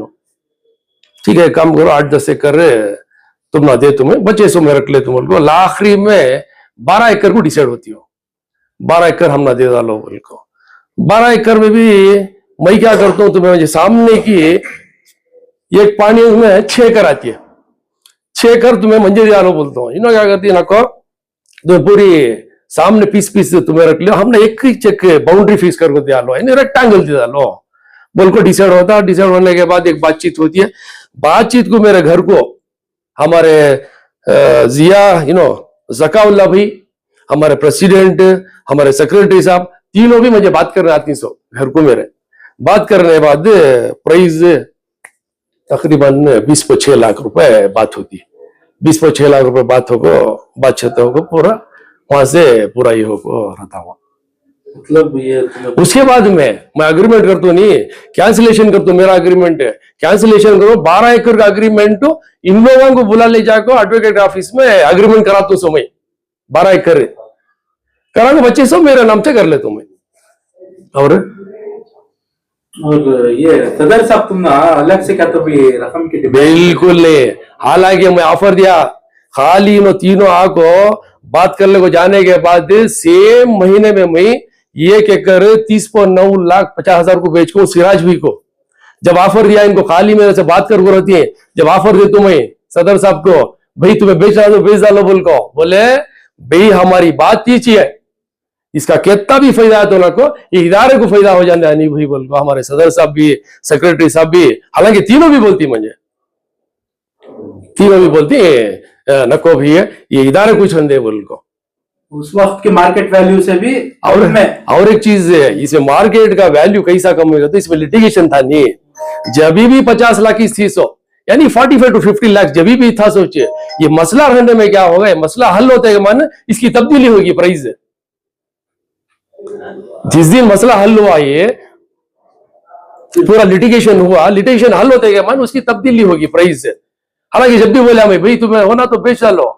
Speaker 8: ठीक है काम करो 8-10 एकड़ तुम ना दे तुम्हें बचे सो में रख ले तुम बोल आखिरी में 12 एकड़ को डिसाइड होती हो 12 एकड़ हम ना दे डालो बोल को 12 एकड़ में भी मैं क्या करता हूँ तुम्हें मुझे सामने की एक पानी में 6 एकड़ आती है 6 एकड़ तुम्हें मंजूरी डालो बोलता हूँ इन्होंने क्या करती है ना को तुम्हें पूरी सामने पीस तुम्हें रख लियो हमने एक ही चेक बाउंड्री फिक्स करके दिया लो यानी रेक्टेंगल दे डालो बोल को डिसाइड होता है डिसाइड होने के बाद एक बातचीत होती है बातचीत को मेरे घर को हमारे जिया जकाउल्ला भाई हमारे प्रेसिडेंट हमारे सेक्रेटरी साहब तीनों भी मुझे बात करने आती सो घर को मेरे बात करने के बाद प्राइस तकरीबन 20-6 लाख रुपए बात होती 20-6 लाख रुपए बात होगा बातचीत होगा पूरा वहां से पूरा ये होगा रहता हुआ
Speaker 5: मतलब ये
Speaker 8: उसके बाद मैं अग्रीमेंट करता हूँ नहीं कैंसिलेशन करता हूँ मेरा अग्रीमेंट है कैंसिलेशन करो 12 एकड़ का अग्रीमेंट इन लोगों को बुला ले जाकर एडवोकेट ऑफिस में अग्रीमेंट कराता हूँ समय 12 एकड़ करा के बच्चे सब मेरे नाम से कर लेता हूँ मैं और
Speaker 5: ये सदर साहब तुम ना अलग से क्या तो भी रकम की
Speaker 8: बिल्कुल नहीं हालांकि मैं ऑफर दिया खाली इन तीनों आको बात करने को जाने के बाद सेम महीने में मैं 1 एकड़ 30,950,000 को बेच को सिराज भी को जब ऑफर दिया इनको खाली मेरे से बात कर रहती है जब ऑफर दे तुम्हें सदर साहब को भाई तुम्हें बेचना तो बेच डालो बोल को बोले भाई हमारी बात कीजिए है इसका कितना भी फायदा है तो ना को ये इदारे को फायदा हो जाने नहीं भाई बोल को हमारे सदर साहब भी सेक्रेटरी साहब भी हालांकि तीनों भी बोलती मुझे तीनों भी बोलती नको भी है ये इदारे कुछ दे बोल को
Speaker 5: उस वक्त के मार्केट वैल्यू से भी
Speaker 8: और एक चीज है इसमें मार्केट का वैल्यू कैसा कम होगा तो इसमें लिटिगेशन था नहीं जब भी 50 लाख की थी सो यानी 45 to 50 लाख जब भी था सोचिए ये मसला रहने में क्या होगा मसला हल होता है मन इसकी तब्दीली होगी प्राइस जिस दिन मसला हल हुआ ये पूरा लिटिगेशन हुआ लिटिगेशन हल होते मन उसकी तब्दीली होगी प्राइस से हालांकि जब भी बोले हमें भाई तुम्हें होना तो बेच डालो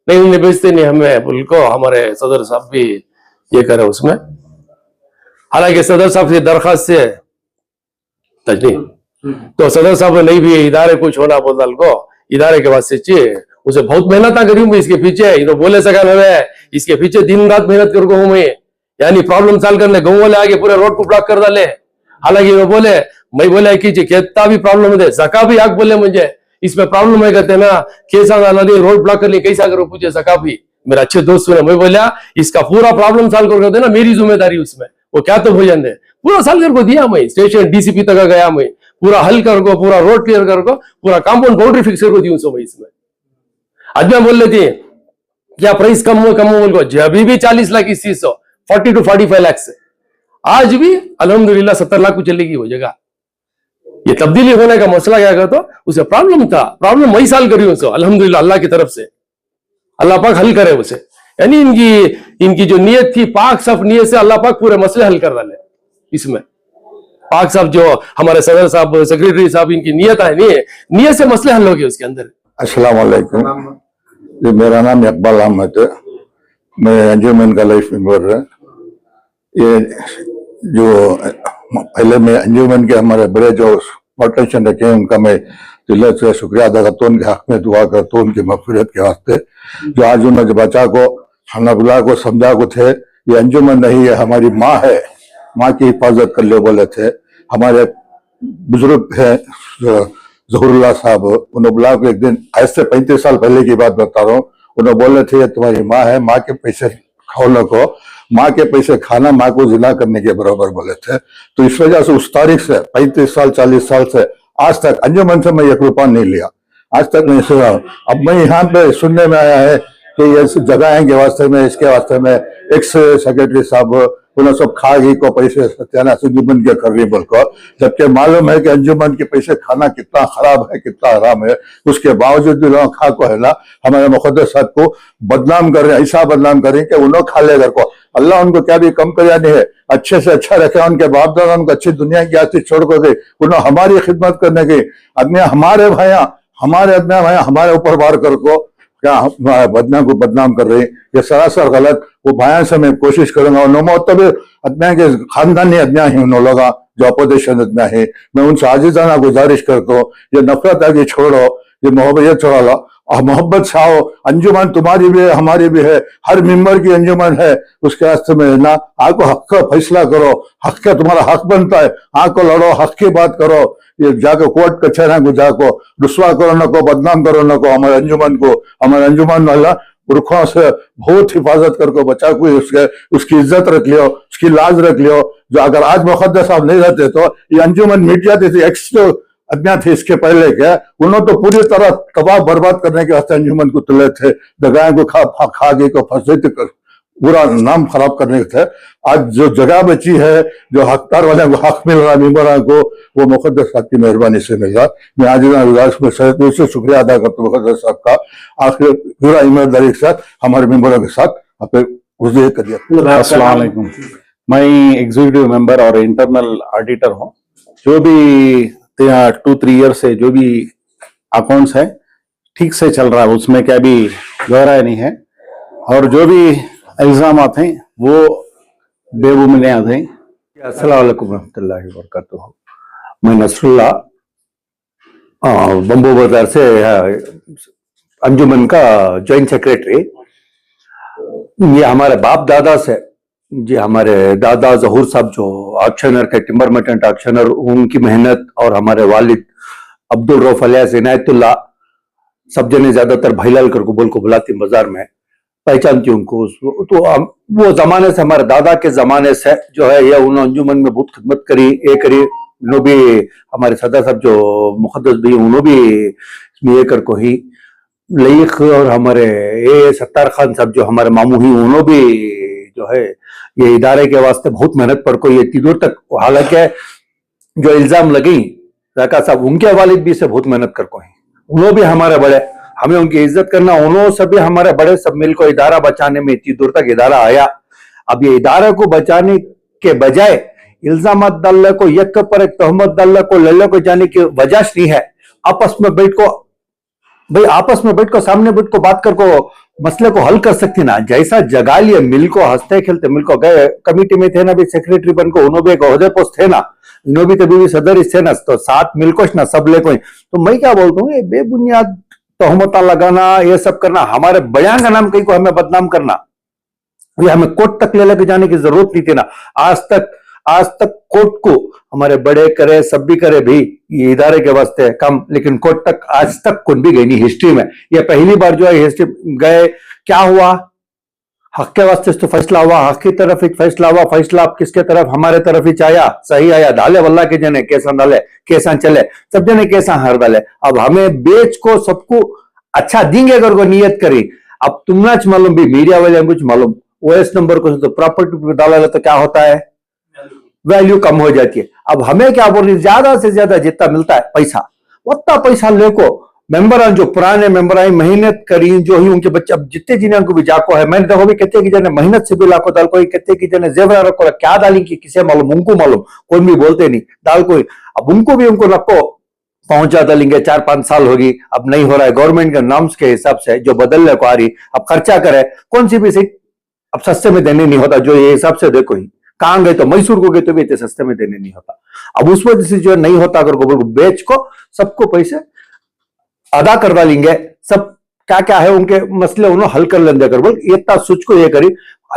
Speaker 8: नहीं बेचते नहीं हमें बोल को हमारे सदर साहब भी ये करे उसमें हालांकि सदर साहब की दरखास्त से तजनी तो सदर साहब ने नहीं भी इदारे कुछ होना बोल डाल को इदारे के बाद से चाहिए उसे बहुत मेहनत करी हूँ इसके पीछे बोले सका मैं इसके पीछे दिन रात मेहनत कर हूँ मैं यानी प्रॉब्लम सॉल्व करने गाँव वाले आगे पूरे रोड को ब्लॉक कर डाले हालांकि वो बोले मैं बोले कीजिए कितना भी प्रॉब्लम है जका भी आग बोले मुझे इसमें प्रॉब्लम है कहते ना कैसा नदी रोड ब्लॉक करने कैसा करो पूछे जका भी मेरा अच्छे दोस्त सुने मैं बोला इसका पूरा प्रॉब्लम सॉल्व कर देना मेरी जिम्मेदारी उसमें वो क्या तो हो जाए पूरा सॉल्व करके दिया मैं स्टेशन डीसीपी तक गया मैं पूरा हल कर को पूरा रोड क्लियर कर को पूरा कंपाउंड बाउंड्री फिक्स कर दी उसमें इसमें आज मैं बोल रही थी क्या प्राइस कम हो बोल को जब भी 40 लाख इस चीज 40 to 45 लाख से आज भी अल्हम्दुलिल्लाह 70 लाख को चलेगी वो जगह ये तब्दीली होने का मसला क्या कहता उसे प्रॉब्लम था प्रॉब्लम वही साल करी उसे अल्हम्दुलिल्लाह अल्लाह की तरफ से अल्लाह पाक हल करे उसे यानी इनकी जो नियत थी पाक साफ नियत से अल्लाह पाक पूरे मसले हल कर डाले इसमें पाक साहब जो हमारे सदर साहब सेक्रेटरी साहब इनकी नियत है नहीं नियत से मसले हल हो गए उसके अंदर
Speaker 3: अस्सलाम वालेकुम जी मेरा नाम इकबाल अहमद है मैं अंजुमन का लाइफ मेंबर है ये जो पहले में अंजुमन के हमारे बड़े जो पॉलिटिशियन रखे हैं उनका मैं दिल से शुक्रिया अदा करता हूँ उनके हक में दुआ करता हूँ उनकी मगफिरत के वास्ते जो आज उन्होंने बच्चा को हनबुल्ला को समझा को थे ये अंजुमन नहीं है हमारी माँ है माँ की हिफाजत कर लो बोले थे हमारे बुजुर्ग है जहूरुल्लाह साहब, उन्होंने बुला के एक दिन, आज से 35 साल पहले की बात बता रहा हूँ, उन्होंने बोले थे तुम्हारी माँ है, माँ के पैसे खाओ न को, माँ के पैसे खाना माँ को जिना करने के बराबर बोले थे। तो इस वजह से उस तारीख से 35 साल 40 साल से आज तक अंजुमन से मैं 1 रुपया नहीं लिया, आज तक नहीं सुना। अब मैं यहाँ पे सुनने में आया है कि ये जगह के वास्ते में, इसके वास्ते में एक्स सेक्रेटरी साहब उन्हें सब खा गई को पैसे सत्यानाश अंजुमन के कर रही बोल को, जबकि मालूम है कि अंजुमन के पैसे खाना कितना खराब है, कितना हराम है, उसके बावजूद भी लोग खा को है ना हमारे मुक़द्दस साहब को बदनाम कर रहे हैं, ऐसा बदनाम कर रहे हैं कि उन्होंने खा ले घर को। अल्लाह उनको क्या भी कम कर नहीं है, अच्छे से अच्छा रखे, उनके बाप दादा उनको अच्छी दुनिया की आस्ती छोड़ कर गए, उन्होंने हमारी खिदमत करने की, आदमी हमारे भाइया हमारे ऊपर वार कर को क्या बदनाम को बदनाम कर रहे हैं, ये सरासर गलत। वो भाया से मैं कोशिश करूंगा, नमो तब अदना के खानदानी अदना ही उन लोग जो अपोजिशन अदना है, मैं उनसे आजिजाना गुजारिश करता हूँ, ये नफरत आगे छोड़ो, ये मोहब्बत छोड़ा लो, और मोहब्बत से आओ। अंजुमन तुम्हारी भी है, हमारी भी है, हर मेंबर की अंजुमन है, उसके वास्ते में ना आपको हक का फैसला करो, हक का तुम्हारा हक बनता है, आको लड़ो, हक की बात करो, ये जाकर कोर्ट कचहरा को जाको रुस्वा करो न को, बदनाम करो न को हमारे अंजुमन वाला पुरखों से बहुत हिफाजत करके बचा को उसकी इज्जत रख लियो, उसकी लाज रख लियो। जो अगर आज मुक़द्दस साहब नहीं रहते तो ये अंजुमन मिट जाती थी। एक्स जो अज्ञा थे इसके पहले क्या, उन्होंने तो पूरी तरह तबाह बर्बाद करने के वास्ते अंजुमन को तुले थे, जगह को खा गए को फंसे पूरा नाम खराब करने के थे। आज जो जगह बची है, जो हकदार वाले को हक मिल रहा मेंबरा को, वो मुक़द्दस साहब की मेहरबानी से मिल रहा। मैं आज गुजारिश में दिल से शुक्रिया अदा करता हूँ मुक़द्दस साहब का, आखिर पूरा ईमानदारी के साथ हमारे मेंबरों के साथ अपने गुज़र कर दिया।
Speaker 9: अस्सलाम वालेकुम। मैं एग्जीक्यूटिव मेंबर और इंटरनल ऑडिटर हूँ। जो भी 2-3 ईयर से जो भी अकाउंट्स है ठीक से चल रहा है, उसमें क्या भी गहराई नहीं है, और जो भी इल्जामात हैं वो बेबुनियाद हैं।
Speaker 4: अस्सलाम वालेकुम रहमतुल्लाहि व बरकातुहू। मैं नसरुल्लाह बम्बू बाजार से अंजुमन का जॉइंट सेक्रेटरी। ये हमारे बाप दादा से, जी हमारे दादा जहूर साहब जो ऑक्शनर के टिम्बर मर्चेंट ऑक्शनर, उनकी मेहनत, और हमारे वालिद अब्दुल रऊफ अलियास इनायतुल्लाह, सब जने ज्यादातर भाईलाल कर को बोल को बुलाती बाजार में, पहचानती उनको। तो वो जमाने से, हमारे दादा के जमाने से जो है, ये उन्होंने अंजुमन में बहुत खिदमत करी, ये करी। उन्होंने भी हमारे सदा साहब जो मुक़द्दस भी, उन्होंने भी ये कर को ही लईक, और हमारे ये सत्तार खान साहब जो हमारे मामू ही, उन्होंने भी जो है ये इदारे के वास्ते बहुत मेहनत पर को ये इतनी दूर तक। हालांकि जो इल्जाम लगी रका साहब, उनके वालिद भी से बहुत मेहनत कर को ही, उन्होंने भी हमारे बड़े, हमें उनकी इज्जत करना, उन्होंने सभी हमारे बड़े सब मिल को इदारा बचाने में इतनी दूर तक इदारा आया। अब ये इदारे को बचाने के बजाय इल्जाम डालने को, यक पर एक तहमत डालने को, लल्ले को जाने की वजह नहीं है। आपस में बैठ को भाई, आपस में बैठ को, सामने बैठ को बात कर को मसले को हल कर सकती ना। जैसा जगा लिए मिल को, हंसते खेलते मिल को गए, कमेटी में थे ना भी सेक्रेटरी बन को, उन्होंने एक ओहदे पोस्ट थे ना, इन्होंने भी तभी सदर थे ना, तो साथ मिल को ना सब ले को। तो मैं क्या बोलता हूँ, ये बेबुनियाद तोहमता लगाना, ये सब करना, हमारे बयान का नाम कहीं को हमें बदनाम करना, ये हमें कोर्ट तक ले लेके जाने की जरूरत नहीं थी ना। आज तक कोर्ट को हमारे बड़े करे, सब भी करे भी, ये इदारे के वास्ते कम, लेकिन कोर्ट तक आज तक कौन भी गई नहीं हिस्ट्री में। ये पहली बार जो है हिस्ट्री गए, क्या हुआ, हक के वास्ते तो फैसला हुआ, हक की तरफ ही फैसला हुआ। फैसला आप किसके तरफ, हमारे तरफ ही आया, सही आया। डाले वल्ला के जने कैसा डाले, कैसा चले, सब जने कैसा हार डाले। अब हमें बेच को सबको अच्छा देंगे अगर को नियत करी। अब तुमने मालूम भी, मीडिया वाले कुछ मालूम, ओएस नंबर को तो प्रॉपर्टी डाला तो क्या होता है, वैल्यू कम हो जाती है। अब हमें क्या बोल रही, ज्यादा से ज्यादा जितना मिलता है पैसा, उतना पैसा लेको मेंबर जो पुराने मेंबर आई मेहनत करी, जो ही उनके बच्चे, अब जितने जिन्हें को भी जाको है, मैंने देखो भी कहते कि जने मेहनत से भी लाखों दाल कोई, कहते कि जने जेवरा रखो, क्या डाली की किसे मालूम, उनको मालूम, कोई भी बोलते नहीं दाल कोई। अब उनको भी उनको रखो पहुंचा डालेंगे, 4-5 साल होगी, अब नहीं हो रहा है। गवर्नमेंट के नॉर्म्स के हिसाब से जो बदलने को आ रही, अब खर्चा करे, कौन सी भी सीट अब सस्ते में देने नहीं होता। जो ये हिसाब से देखो ही, कहां गए तो मैसूर को गए तो भी इतने सस्ते में देने नहीं होता। अब उस वजह से जो नहीं होता, अगर बेच को सबको पैसे अदा करवा लेंगे, सब क्या क्या है उनके मसले उन्होंने हल कर लेंगे कर बोल ये इतना सोच को ये करी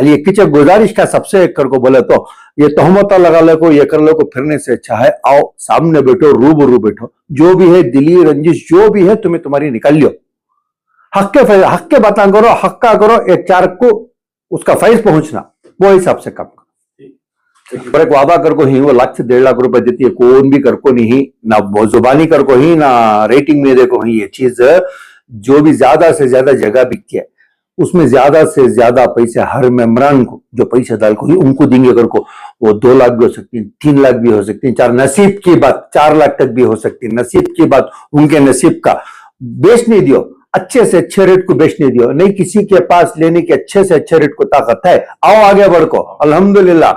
Speaker 4: ये किचे गुजारिश क्या सबसे कर को बोले तो ये तहमत लगा ले को ये कर ले को फिरने से अच्छा है आओ सामने बैठो रूबरू बैठो जो भी है दिली रंजिश जो भी है तुम्हें तुम्हारी निकाल लियो हक के बातें करो हक्का करो एक चार को उसका फैज पहुंचना वो हिसाब से काम करो पर एक वादा कर को ही वो 1 लाख से 1.5 लाख रुपए देती है कौन भी कर को नहीं ना जुबानी कर को ही ना रेटिंग में देखो ही ये चीज जो भी ज्यादा से ज्यादा जगह बिकती है उसमें ज्यादा से ज्यादा पैसे हर मेम्बरान को जो पैसे डाल को ही उनको देंगे अगर को वो 2 लाख भी हो सकती है 3 लाख भी हो सकती है 4 नसीब की बात 4 लाख तक भी हो सकती है नसीब की बात उनके नसीब का बेचने दियो अच्छे से अच्छे रेट को बेचने दियो नहीं किसी के पास लेने के अच्छे से अच्छे रेट को ताकत है आओ आगे बढ़ो अल्हम्दुलिल्लाह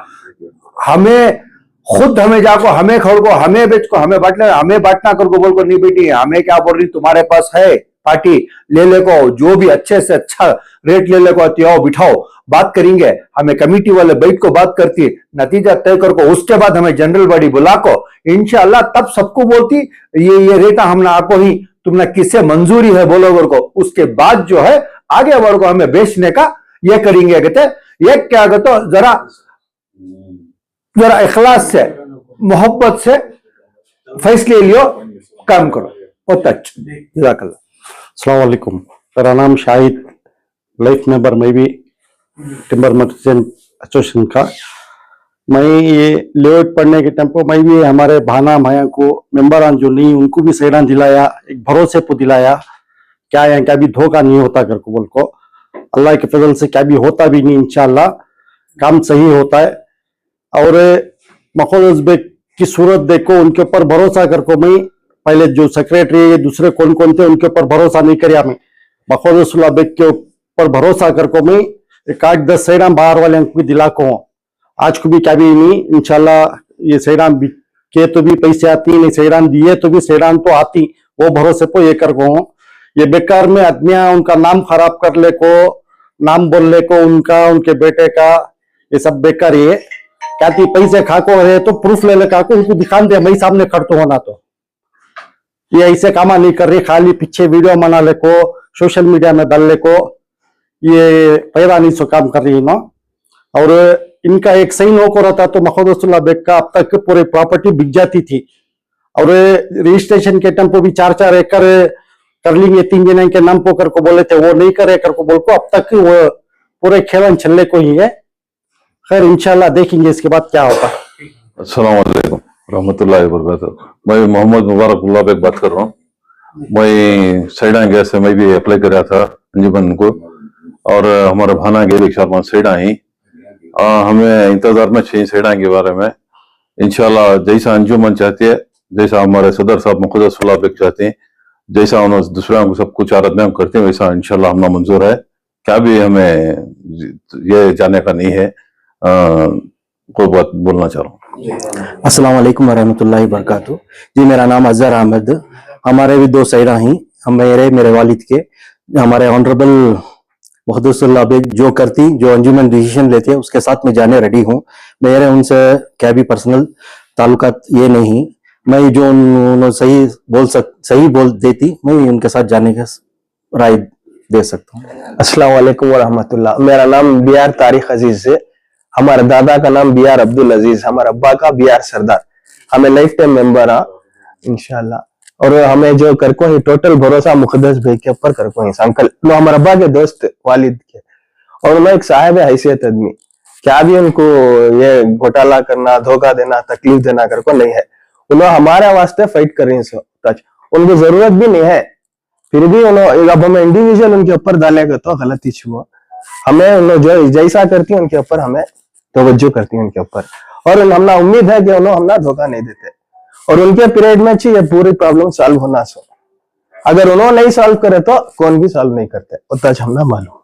Speaker 4: हमें खुद हमें जाको हमें खड़ को हमें बेच को हमें बांटना कर को बोल को नहीं बेटी हमें क्या बोल रही तुम्हारे पास है पार्टी ले को जो भी अच्छे से अच्छा रेट ले को आती आओ बिठाओ बात करेंगे हमें कमेटी वाले बैठ को बात करती नतीजा तय कर को उसके बाद हमें जनरल बॉडी बुला को इंशाल्लाह तब सबको बोलती ये रेटा हमने आपको ही तुमने किससे मंजूरी है बोलो वर को उसके बाद जो है आगे बढ़ को हमें बेचने का ये करेंगे कहते ये क्या कहते जरा इखलास से मोहब्बत से फैसले लियो काम करो बहुत अच्छा जज़ाकल्लाह
Speaker 9: अस्सलाम वालेकुम मेरा नाम शाहिद लाइफ मेंबर मैं भी टिम्बर मर्चेंट एसोसिएशन का मैं ये लेआउट पढ़ने के टाइम पर मैं भी हमारे भाना माया को मेंबरान जो नहीं उनको भी सैरान दिलाया एक भरोसे को दिलाया क्या है क्या भी धोखा नहीं होता कर को बोल को अल्लाह के फजल से क्या भी होता भी नहीं इंशाल्लाह काम सही होता है और मखौज बेग की सूरत देखो उनके ऊपर भरोसा कर को मैं पहले जो सेक्रेटरी है दूसरे कौन कौन थे उनके ऊपर भरोसा नहीं किया मैं मखौजुल्लाह बेग के ऊपर भरोसा कर को मैं 8-10 सैराम बाहर वाले को भी दिला को आज को भी क्या भी नहीं इंशाल्लाह ये सैराम के तो भी पैसे आती नहीं सैराम दिए तो भी सैराम तो आती वो भरोसे को ये कर को ये बेकार में आदमियां उनका नाम खराब कर ले को नाम बोल ले को उनका उनके बेटे का ये सब बेकार ये क्या थी पैसे खाको है तो प्रूफ ले ले खाको उनको दिखा दे मैं सामने खड़तो होना तो ये ऐसे कामा नहीं कर रही खाली पीछे वीडियो बना ले को सोशल मीडिया में डाल ले को ये पैदा नहीं सो काम कर रही ना और इनका एक सही नौकर रहता तो मखौजुल्लाह बेग का अब तक पूरी प्रॉपर्टी बिक जाती थी और रजिस्ट्रेशन के टाइम पे भी 4-4 एकड़ कर लेंगे 3 जने के नाम पोकर को बोले थे वो नहीं करे कर को बोल को अब तक वो पूरे खेलन चलने को ही है खैर इंशाल्लाह देखेंगे इसके बाद क्या होता है।
Speaker 10: अस्सलाम वालेकुम रहमतुल्लाहि व बरकातहू। मैं मोहम्मद मुबारकुल्लाह बेग बात कर रहा हूँ। मैं सैडा गैस से मैं भी अप्लाई कराया था अंजुमन को और हमारा भाना गए 4-5 सैडा ही हमें इंतजार में 6 सैडा के बारे में इंशाल्लाह जैसा अंजुमन चाहती है जैसा हमारे सदर साहब मुक़द्दसुल्लाह बेग चाहते हैं जैसा उन्होंने दूसरों को सब कुछ आराधना करते हैं वैसा इंशाल्लाह हमें मंजूर है क्या भी हमें ये जाने का नहीं है कोई बात बोलना चाह रहा हूँ।
Speaker 11: अस्सलाम वालेकुम वरहमतुल्लाहि वबरकातुहू। जी मेरा नाम अजहर अहमद हमारे भी 2 सैरा हैं हम मेरे वालिद के हमारे ऑनरेबल मुक़द्दसुल्लाह बेग जो करती जो अंजुमन डिसीजन लेते हैं उसके साथ में जाने रेडी हूँ मेरे उनसे क्या भी पर्सनल ताल्लुकात ये नहीं मैं जो उन्होंने सही बोल देती मैं उनके साथ जाने का राय दे सकता हूँ।
Speaker 12: अस्सलाम वालेकुम वरहमतुल्लाह। मेरा नाम बियार तारिक अजीज है हमारे दादा का नाम बियार अब्दुल अजीज हमारे अब्बा का बियार सरदार हमें लाइफ टाइम मेंबर है इंशाल्लाह और हमें जो करको ही टोटल भरोसा मुक़द्दस भाई के ऊपर करको ही अंकल वो हमारे अब्बा के दोस्त वालिद के और मैं एक साहिब हैसियत आदमी क्या भी उनको ये घोटाला करना धोखा देना तकलीफ देना करको नहीं है उन्होंने हमारे वास्ते फाइट कर रही है उनको जरूरत भी नहीं है फिर भी उन्होंने अब हमें इंडिविजुअल उनके ऊपर डालेगा तो गलत ही हुआ हमें उन्होंने जो जैसा करती है उनके ऊपर हमें तवज्जो करती है उनके ऊपर और हमना उम्मीद है कि उन्होंने हमना धोखा नहीं देते और उनके पीरियड में ये पूरी प्रॉब्लम सॉल्व होना सो अगर उन्होंने नहीं सॉल्व करे तो कौन भी सॉल्व नहीं करते उतना हमना मालूम।